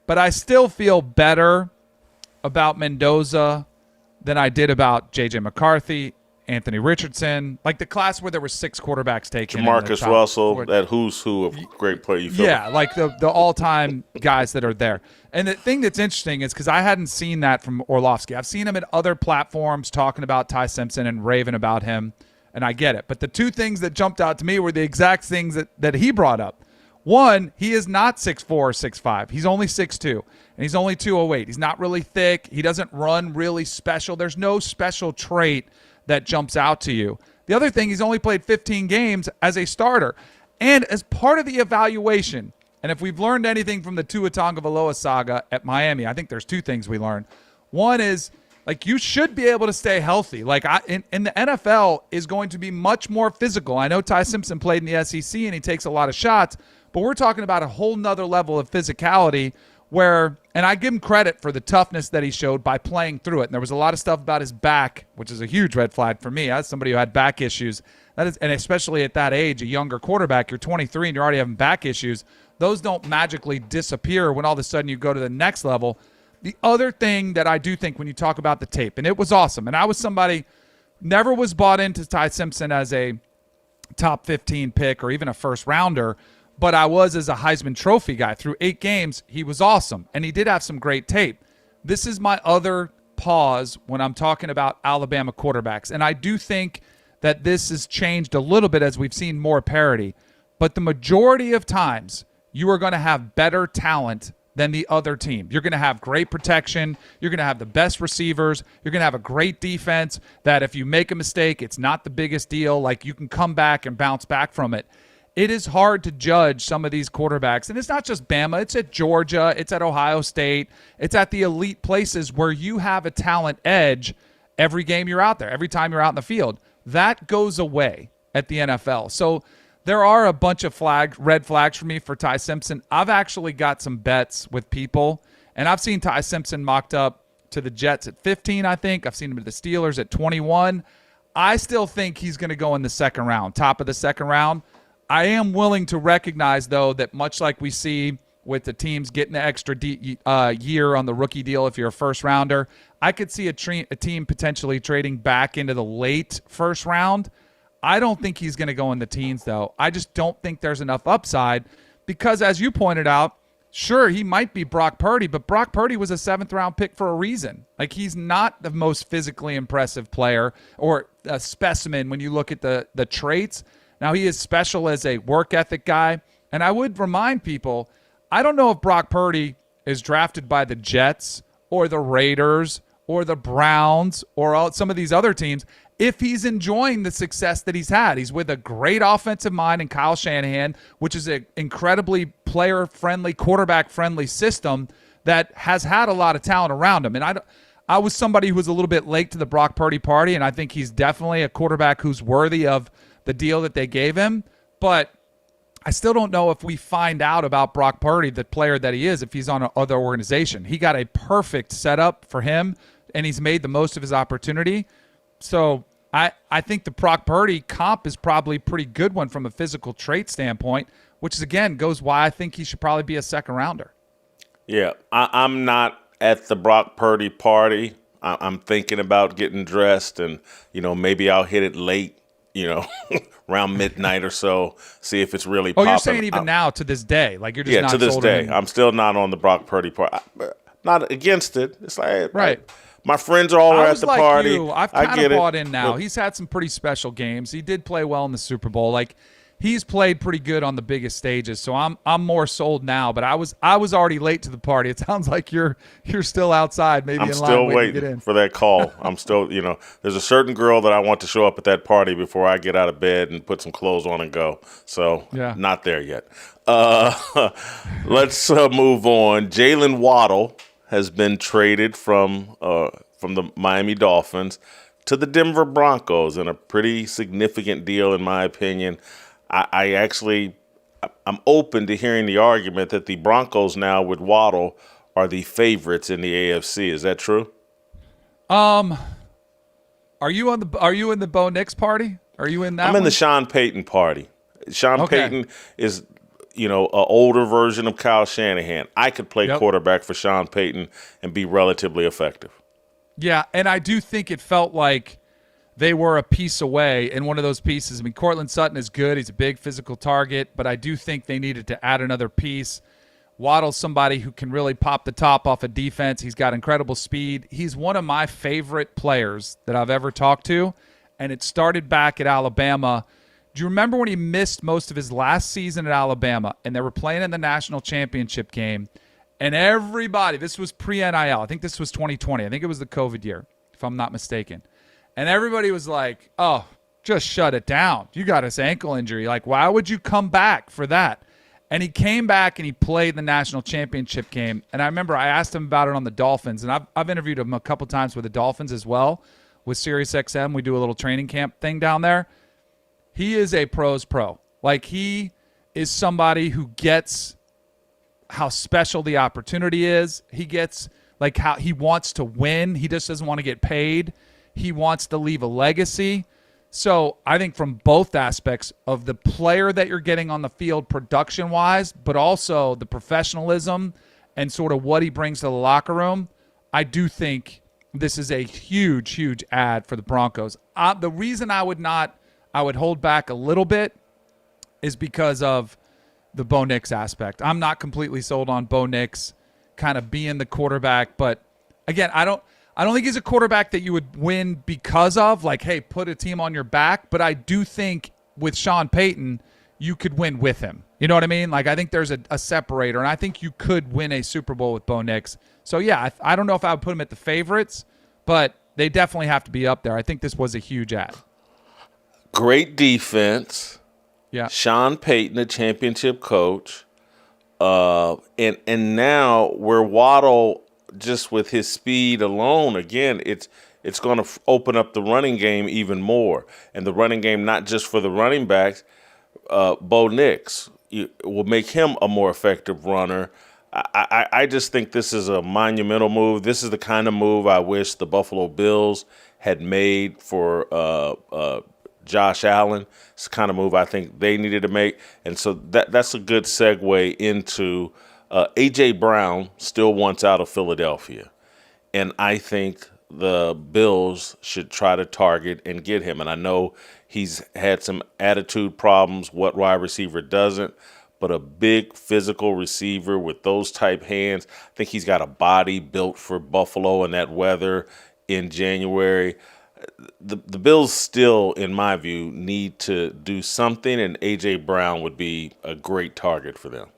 But I still feel better about Mendoza than I did about J.J. McCarthy, Anthony Richardson, like the class where there were 6 quarterbacks taken. Jamarcus Russell, that who's who of great play. Yeah, like the all-time guys that are there. And the thing that's interesting is because I hadn't seen that from Orlovsky. I've seen him at other platforms talking about Ty Simpson and raving about him, and I get it. But the two things that jumped out to me were the exact things that he brought up. One, he is not 6'4 or 6'5". He's only 6'2", and he's only 208. He's not really thick. He doesn't run really special. There's no special trait that jumps out to you. The other thing, he's only played 15 games as a starter. And as part of the evaluation, and if we've learned anything from the Tua Tagovailoa saga at Miami, I think there's 2 things we learned. One is, like, you should be able to stay healthy. Like, in the NFL is going to be much more physical. I know Ty Simpson played in the SEC and he takes a lot of shots, but we're talking about a whole nother level of physicality where, and I give him credit for the toughness that he showed by playing through it. And there was a lot of stuff about his back, which is a huge red flag for me as somebody who had back issues. That is, and especially at that age, a younger quarterback, you're 23 and you're already having back issues. Those don't magically disappear when all of a sudden you go to the next level. The other thing that I do think when you talk about the tape, and it was awesome, and I was somebody, never was bought into Ty Simpson as a top 15 pick or even a first rounder, but I was as a Heisman Trophy guy. Through 8 games, he was awesome, and he did have some great tape. This is my other pause when I'm talking about Alabama quarterbacks, and I do think that this has changed a little bit as we've seen more parity, but the majority of times you are going to have better talent than the other team. You're going to have great protection. You're going to have the best receivers. You're going to have a great defense that if you make a mistake, it's not the biggest deal. Like, you can come back and bounce back from it. It is hard to judge some of these quarterbacks. And it's not just Bama. It's at Georgia. It's at Ohio State. It's at the elite places where you have a talent edge every game you're out there, every time you're out in the field. That goes away at the NFL. So there are a bunch of red flags for me for Ty Simpson. I've actually got some bets with people, and I've seen Ty Simpson mocked up to the Jets at 15, I think. I've seen him to the Steelers at 21. I still think he's going to go in the second round, top of the second round. I am willing to recognize, though, that much like we see with the teams getting the extra year on the rookie deal if you're a first rounder, I could see a team potentially trading back into the late first round. I don't think he's going to go in the teens, though. I just don't think there's enough upside because, as you pointed out, sure, he might be Brock Purdy, but Brock Purdy was a 7th-round pick for a reason. Like, he's not the most physically impressive player or a specimen when you look at the traits. Now, he is special as a work ethic guy, and I would remind people, I don't know if Brock Purdy is drafted by the Jets or the Raiders or the Browns or some of these other teams if he's enjoying the success that he's had. He's with a great offensive mind in Kyle Shanahan, which is an incredibly player-friendly, quarterback-friendly system that has had a lot of talent around him. And I was somebody who was a little bit late to the Brock Purdy party, and I think he's definitely a quarterback who's worthy of the deal that they gave him. But I still don't know if we find out about Brock Purdy, the player that he is, if he's on another organization. He got a perfect setup for him, and he's made the most of his opportunity. So I think the Brock Purdy comp is probably a pretty good one from a physical trait standpoint, which is, again, goes why I think he should probably be a second rounder. Yeah, I'm not at the Brock Purdy party. I'm thinking about getting dressed and, maybe I'll hit it late, around midnight or so, see if it's really popping. Oh, you're saying even now to this day? Like, you're just not to this day. in. I'm still not on the Brock Purdy party. Not against it. It's like, right. My friends are all at the like party. I've kind of bought in now. He's had some pretty special games. He did play well in the Super Bowl. Like, he's played pretty good on the biggest stages. So I'm more sold now. But I was already late to the party. It sounds like you're still outside, maybe I'm in still line waiting to get waiting in. for that call. I'm still, there's a certain girl that I want to show up at that party before I get out of bed and put some clothes on and go. So not there yet. Let's move on. Jaylen Waddle has been traded from the Miami Dolphins to the Denver Broncos in a pretty significant deal, in my opinion. I'm open to hearing the argument that the Broncos now with Waddle are the favorites in the AFC. Is that true? Are you in the Bo Nix party? Are you in that? I'm in the Sean Payton party. Sean Payton is, an older version of Kyle Shanahan. I could play quarterback for Sean Payton and be relatively effective. Yeah, and I do think it felt like they were a piece away in one of those pieces. I mean, Cortland Sutton is good. He's a big physical target, but I do think they needed to add another piece. Waddle's somebody who can really pop the top off of defense. He's got incredible speed. He's one of my favorite players that I've ever talked to, and it started back at Alabama. Do you remember when he missed most of his last season at Alabama, and they were playing in the national championship game, and everybody, this was pre-NIL. I think this was 2020. I think it was the COVID year, if I'm not mistaken. And everybody was like, oh, just shut it down. You got this ankle injury. Like, why would you come back for that? And he came back and he played the national championship game. And I remember I asked him about it on the Dolphins. And I've interviewed him a couple times with the Dolphins as well. With SiriusXM, we do a little training camp thing down there. He is a pro's pro. Like, he is somebody who gets how special the opportunity is. He gets, like, how he wants to win. He just doesn't want to get paid. He wants to leave a legacy. So I think from both aspects of the player that you're getting on the field production-wise, but also the professionalism and sort of what he brings to the locker room, I do think this is a huge, huge add for the Broncos. The reason I would hold back a little bit is because of the Bo Nix aspect. I'm not completely sold on Bo Nix kind of being the quarterback, but again, I don't think he's a quarterback that you would win because of, like, hey, put a team on your back. But I do think with Sean Payton, you could win with him. You know what I mean? Like, I think there's a separator, and I think you could win a Super Bowl with Bo Nix. So, yeah, I don't know if I would put him at the favorites, but they definitely have to be up there. I think this was a huge ad. Great defense. Yeah. Sean Payton, a championship coach. And now where Waddle, just with his speed alone, again, it's going to open up the running game even more. And the running game, not just for the running backs, Bo Nix will make him a more effective runner. I just think this is a monumental move. This is the kind of move I wish the Buffalo Bills had made for Josh Allen. It's the kind of move I think they needed to make. And so that's a good segue into A.J. Brown still wants out of Philadelphia. And I think the Bills should try to target and get him. And I know he's had some attitude problems. What wide receiver doesn't? But a big physical receiver with those type hands. I think he's got a body built for Buffalo in that weather in January. The Bills still, in my view, need to do something, and A.J. Brown would be a great target for them.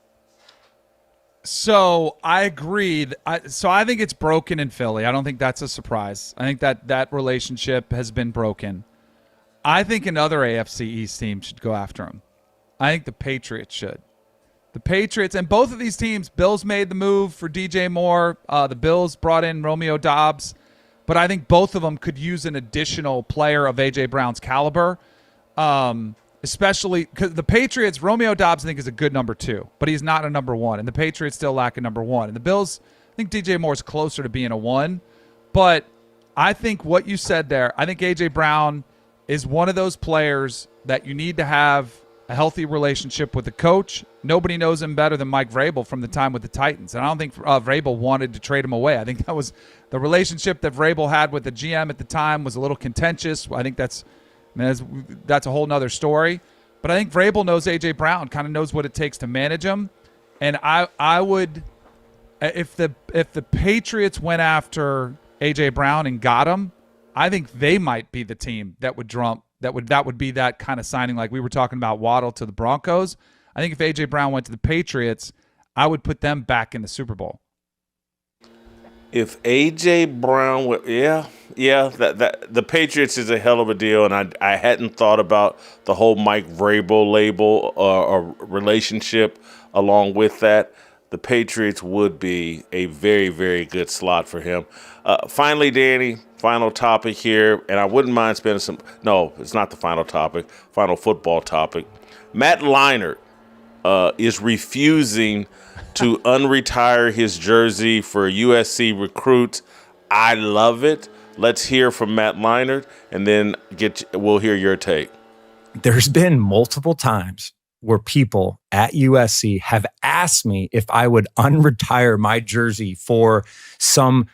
So I agree. So I think it's broken in Philly. I don't think that's a surprise. I think that relationship has been broken. I think another AFC East team should go after him. I think the Patriots should. The Patriots, and both of these teams, Bills made the move for DJ Moore. The Bills brought in Romeo Doubs. But I think both of them could use an additional player of A.J. Brown's caliber, especially because the Patriots, Romeo Doubs, I think, is a good number 2, but he's not a number 1. And the Patriots still lack a number 1. And the Bills, I think DJ Moore is closer to being a 1. But I think what you said there, I think A.J. Brown is one of those players that you need to have a healthy relationship with the coach. Nobody knows him better than Mike Vrabel from the time with the Titans. And I don't think Vrabel wanted to trade him away. I think that was the relationship that Vrabel had with the GM at the time was a little contentious. I think that's a whole nother story. But I think Vrabel knows A.J. Brown, kind of knows what it takes to manage him. And I would, if the Patriots went after A.J. Brown and got him, I think they might be the team that would that would be that kind of signing, like we were talking about Waddle to the Broncos. I think if A.J. Brown went to the Patriots, I would put them back in the Super Bowl. If A.J. Brown would, that the Patriots is a hell of a deal, and I hadn't thought about the whole Mike Vrabel label or relationship along with that. The Patriots would be a very, very good slot for him. Finally, Danny, final topic here, and I wouldn't mind spending some – no, it's not the final topic, final football topic. Matt Leinart is refusing to unretire his jersey for USC recruits. I love it. Let's hear from Matt Leinart, and then we'll hear your take. There's been multiple times where people at USC have asked me if I would unretire my jersey for some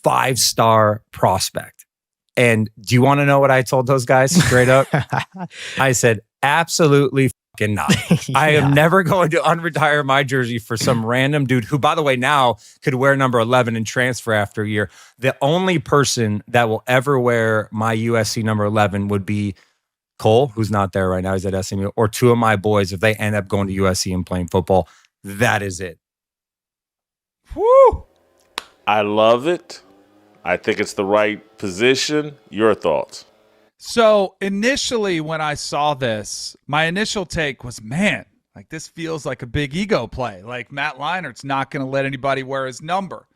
5-star prospect. And do you want to know what I told those guys straight up? I said, absolutely fucking not. I am never going to unretire my jersey for some random dude who, by the way, now could wear number 11 and transfer after a year. The only person that will ever wear my USC number 11 would be Cole, who's not there right now. He's at SMU, or two of my boys if they end up going to USC and playing football. That is it. Woo! I love it. I think it's the right position. Your thoughts? So initially when I saw this, my initial take was, man, like this feels like a big ego play. Like Matt Leinart's not going to let anybody wear his number.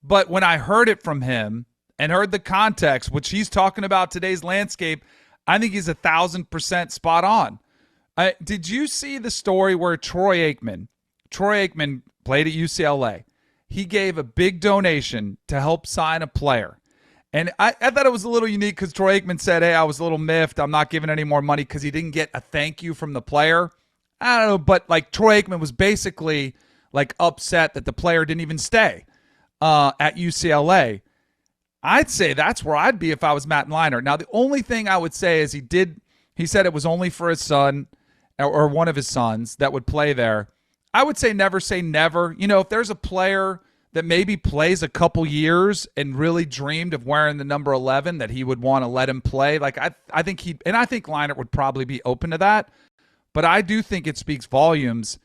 But when I heard it from him and heard the context, which he's talking about today's landscape, I think he's 1,000% spot on. Did you see the story where Troy Aikman played at UCLA? He gave a big donation to help sign a player. And I thought it was a little unique because Troy Aikman said, hey, I was a little miffed. I'm not giving any more money because he didn't get a thank you from the player. I don't know, but like Troy Aikman was basically like upset that the player didn't even stay at UCLA. I'd say that's where I'd be if I was Matt Leinart. Now, the only thing I would say is he said it was only for his son or one of his sons that would play there. I would say never. You know, if there's a player that maybe plays a couple years and really dreamed of wearing the number 11 that he would want to let him play, like I think Leinart would probably be open to that. But I do think it speaks volumes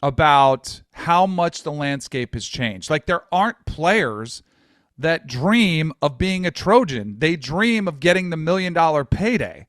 about how much the landscape has changed. Like there aren't players that dream of being a Trojan. They dream of getting the $1 million payday.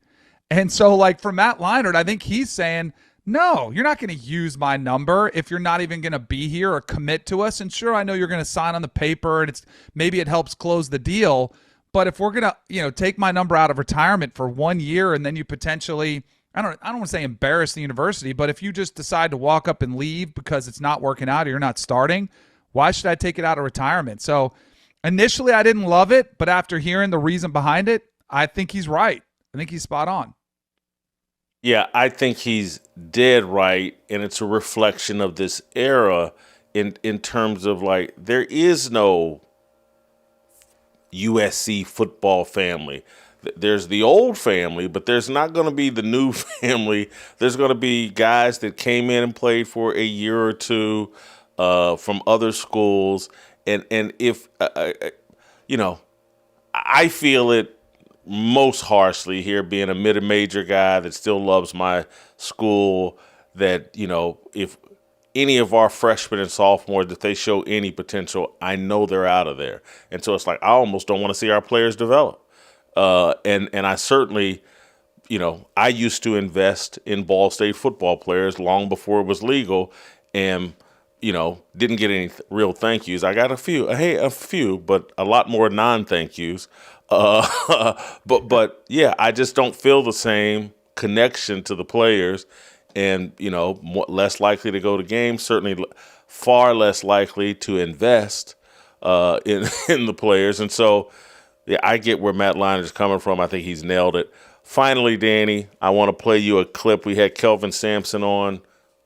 And so like for Matt Leinart, I think he's saying, no, you're not going to use my number if you're not even going to be here or commit to us. And sure, I know you're going to sign on the paper and maybe it helps close the deal. But if we're going to, take my number out of retirement for 1 year and then you potentially, I don't want to say embarrass the university, but if you just decide to walk up and leave because it's not working out or you're not starting, why should I take it out of retirement? So initially, I didn't love it, but after hearing the reason behind it, I think he's right. I think he's spot on. Yeah, I think he's dead right, and it's a reflection of this era in terms of, like, there is no USC football family. There's the old family, but there's not going to be the new family. There's going to be guys that came in and played for a year or two from other schools. And if, I feel it most harshly here being a mid-major guy that still loves my school, that, if any of our freshmen and sophomores, if they show any potential, I know they're out of there. And so it's like, I almost don't want to see our players develop. And I certainly, I used to invest in Ball State football players long before it was legal, and didn't get any real thank yous. I got a few, but a lot more non-thank yous. But yeah, I just don't feel the same connection to the players, and less likely to go to games. Certainly, far less likely to invest in the players. And so, yeah, I get where Matt Leinart is coming from. I think he's nailed it. Finally, Danny, I want to play you a clip. We had Kelvin Sampson on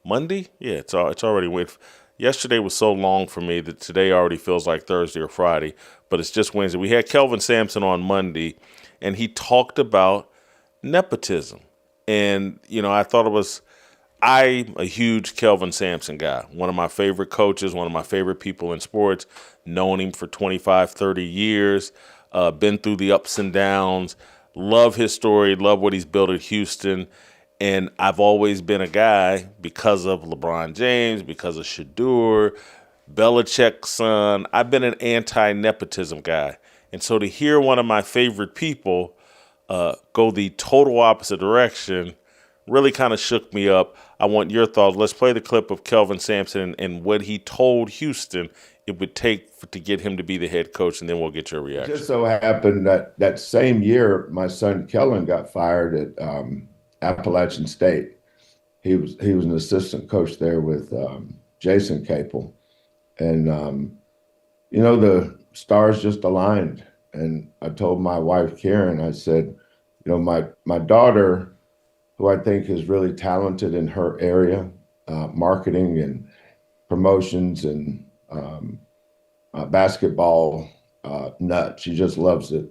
Monday. Yeah, it's already went. Yesterday was so long for me that today already feels like Thursday or Friday, but it's just Wednesday. We had Kelvin Sampson on Monday, and he talked about nepotism. And, I thought I'm a huge Kelvin Sampson guy, one of my favorite coaches, one of my favorite people in sports, known him for 25, 30 years, been through the ups and downs. Love his story, love what he's built at Houston. And I've always been a guy, because of LeBron James, because of Shadur, Belichick's son, I've been an anti-nepotism guy. And so to hear one of my favorite people go the total opposite direction really kind of shook me up. I want your thoughts. Let's play the clip of Kelvin Sampson and what he told Houston it would take to get him to be the head coach, and then we'll get your reaction. It just so happened that same year, my son Kellen got fired at Appalachian State. He was an assistant coach there with Jason Capel. And, the stars just aligned. And I told my wife, Karen, I said, my daughter, who I think is really talented in her area, marketing and promotions and basketball nut. She just loves it.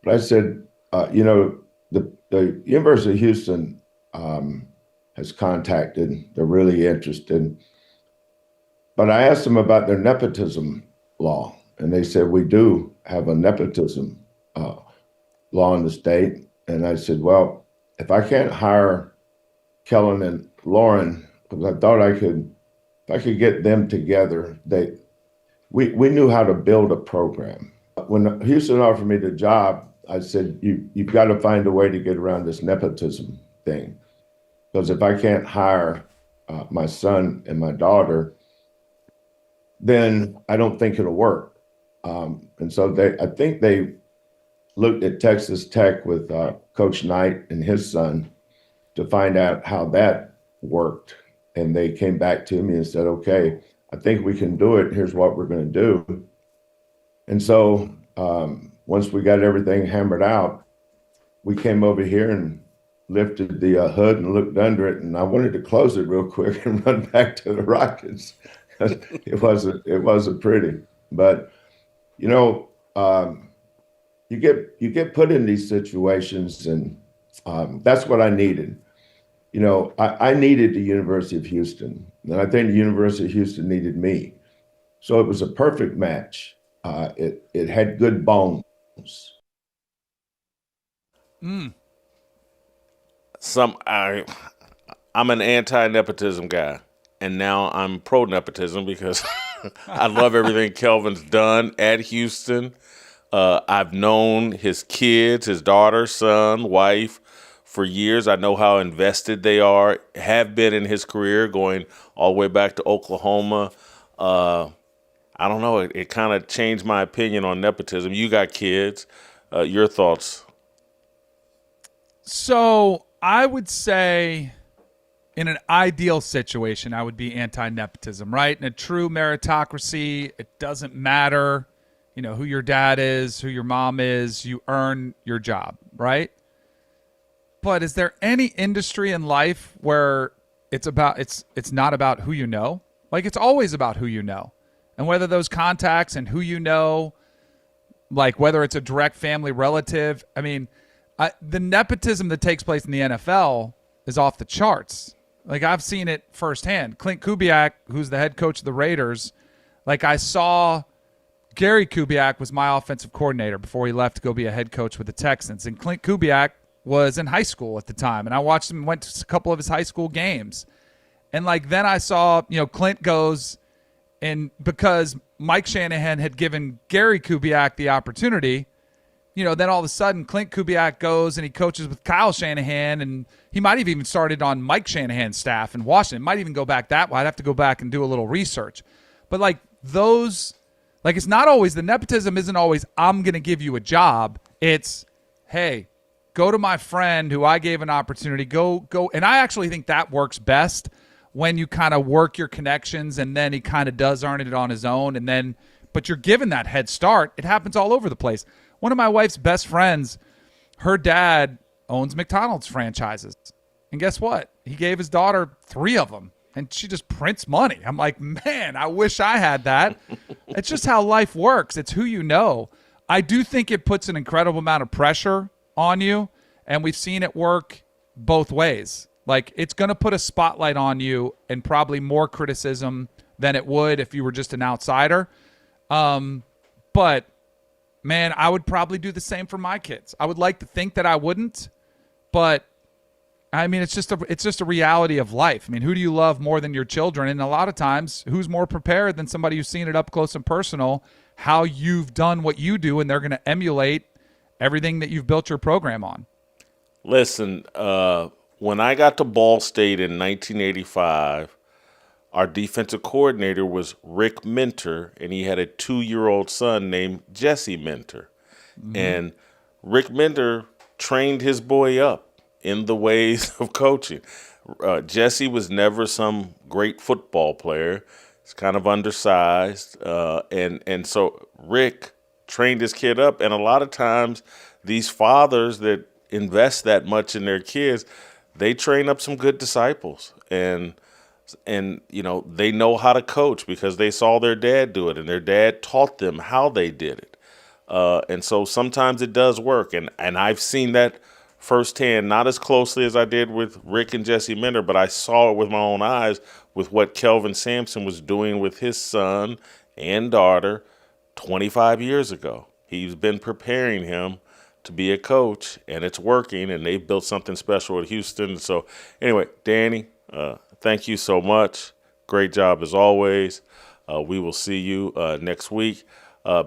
But I said, the University of Houston has contacted. They're really interested. But I asked them about their nepotism law, and they said, we do have a nepotism law in the state. And I said, well, if I can't hire Kellen and Lauren, because I thought if I could get them together, we knew how to build a program. When Houston offered me the job, I said, you've got to find a way to get around this nepotism thing. Because if I can't hire my son and my daughter, then I don't think it'll work. And so I think they looked at Texas Tech with Coach Knight and his son to find out how that worked. And they came back to me and said, okay, I think we can do it. Here's what we're going to do. And so once we got everything hammered out, we came over here and lifted the hood and looked under it. And I wanted to close it real quick and run back to the Rockets. It wasn't pretty, but you get put in these situations, and that's what I needed. I needed the University of Houston, and I think the University of Houston needed me. So it was a perfect match. It had good bones. I'm an anti-nepotism guy. And now I'm pro-nepotism because I love everything Kelvin's done at Houston. I've known his kids, his daughter, son, wife for years. I know how invested they are, have been in his career, going all the way back to Oklahoma. I don't know. It kind of changed my opinion on nepotism. You got kids. Your thoughts? So I would say, in an ideal situation, I would be anti-nepotism, right? In a true meritocracy, it doesn't matter, who your dad is, who your mom is, you earn your job, right? But is there any industry in life where it's not about who you know? Like, it's always about who you know. And whether those contacts and who you know, like whether it's a direct family relative, the nepotism that takes place in the NFL is off the charts. Like, I've seen it firsthand. Clint Kubiak, who's the head coach of the Raiders, like, I saw Gary Kubiak was my offensive coordinator before he left to go be a head coach with the Texans. And Clint Kubiak was in high school at the time. And I watched him, went to a couple of his high school games. And, then I saw, Clint goes, and because Mike Shanahan had given Gary Kubiak the opportunity, then all of a sudden Clint Kubiak goes and he coaches with Kyle Shanahan, and he might have even started on Mike Shanahan's staff in Washington. Might even go back that way. I'd have to go back and do a little research. But it's not always, the nepotism isn't always, I'm going to give you a job. It's, hey, go to my friend who I gave an opportunity. Go. And I actually think that works best when you kind of work your connections, and then he kind of does earn it on his own. But you're given that head start. It happens all over the place. One of my wife's best friends, her dad owns McDonald's franchises. And guess what? He gave his daughter 3 of them, and she just prints money. I'm like, man, I wish I had that. It's just how life works. It's who you know. I do think it puts an incredible amount of pressure on you, and we've seen it work both ways. Like, it's going to put a spotlight on you and probably more criticism than it would if you were just an outsider. But man, I would probably do the same for my kids. I would like to think that I wouldn't, but I mean, it's just a reality of life. I mean, who do you love more than your children? And a lot of times, who's more prepared than somebody who's seen it up close and personal, how you've done what you do, and they're going to emulate everything that you've built your program on. Listen, when I got to Ball State in 1985, our defensive coordinator was Rick Minter, and he had a 2-year-old son named Jesse Minter. Mm-hmm. And Rick Minter trained his boy up in the ways of coaching. Jesse was never some great football player. He's kind of undersized. And so Rick trained his kid up. And a lot of times these fathers that invest that much in their kids, they train up some good disciples. And you know, they know how to coach because they saw their dad do it, and their dad taught them how they did it. And so sometimes it does work. And I've seen that firsthand, not as closely as I did with Rick and Jesse Minter, but I saw it with my own eyes with what Kelvin Sampson was doing with his son and daughter 25 years ago. He's been preparing him to be a coach, and it's working, and they've built something special at Houston. So anyway, Danny, thank you so much. Great job as always. We will see you next week.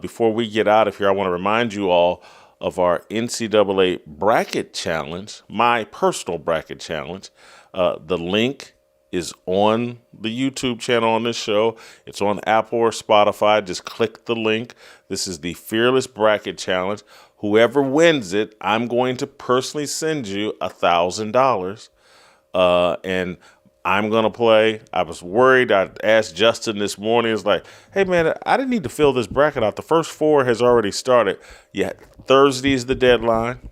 Before we get out of here, I want to remind you all of our NCAA bracket challenge, my personal bracket challenge. The link is on the YouTube channel on this show. It's on Apple or Spotify. Just click the link. This is the Fearless Bracket Challenge. Whoever wins it, I'm going to personally send you $1,000. And I'm going to play. I was worried. I asked Justin this morning. It's like, hey, man, I didn't need to fill this bracket out. The first 4 has already started. Yeah, Thursday is the deadline.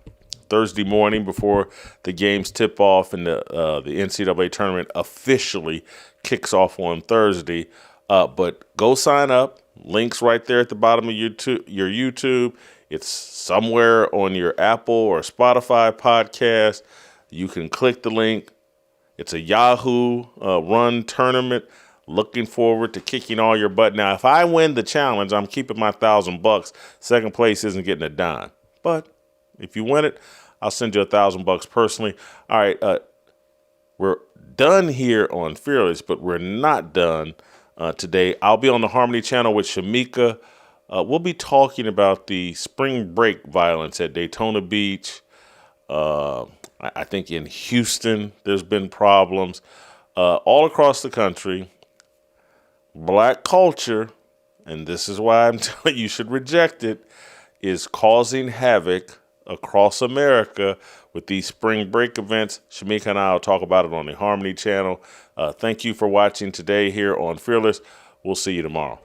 Thursday morning before the games tip off and the NCAA tournament officially kicks off on Thursday. But go sign up. Links right there at the bottom of your YouTube. It's somewhere on your Apple or Spotify podcast. You can click the link. It's a Yahoo run tournament. Looking forward to kicking all your butt. Now, if I win the challenge, I'm keeping my $1,000. Second place isn't getting a dime. But if you win it, I'll send you $1,000 personally. All right, we're done here on Fearless, but we're not done today. I'll be on the Harmony Channel with Shamika. We'll be talking about the spring break violence at Daytona Beach. I think in Houston, there's been problems all across the country. Black culture, and this is why I'm telling you should reject it, is causing havoc across America with these spring break events. Shamika and I will talk about it on the Harmony Channel. Thank you for watching today here on Fearless. We'll see you tomorrow.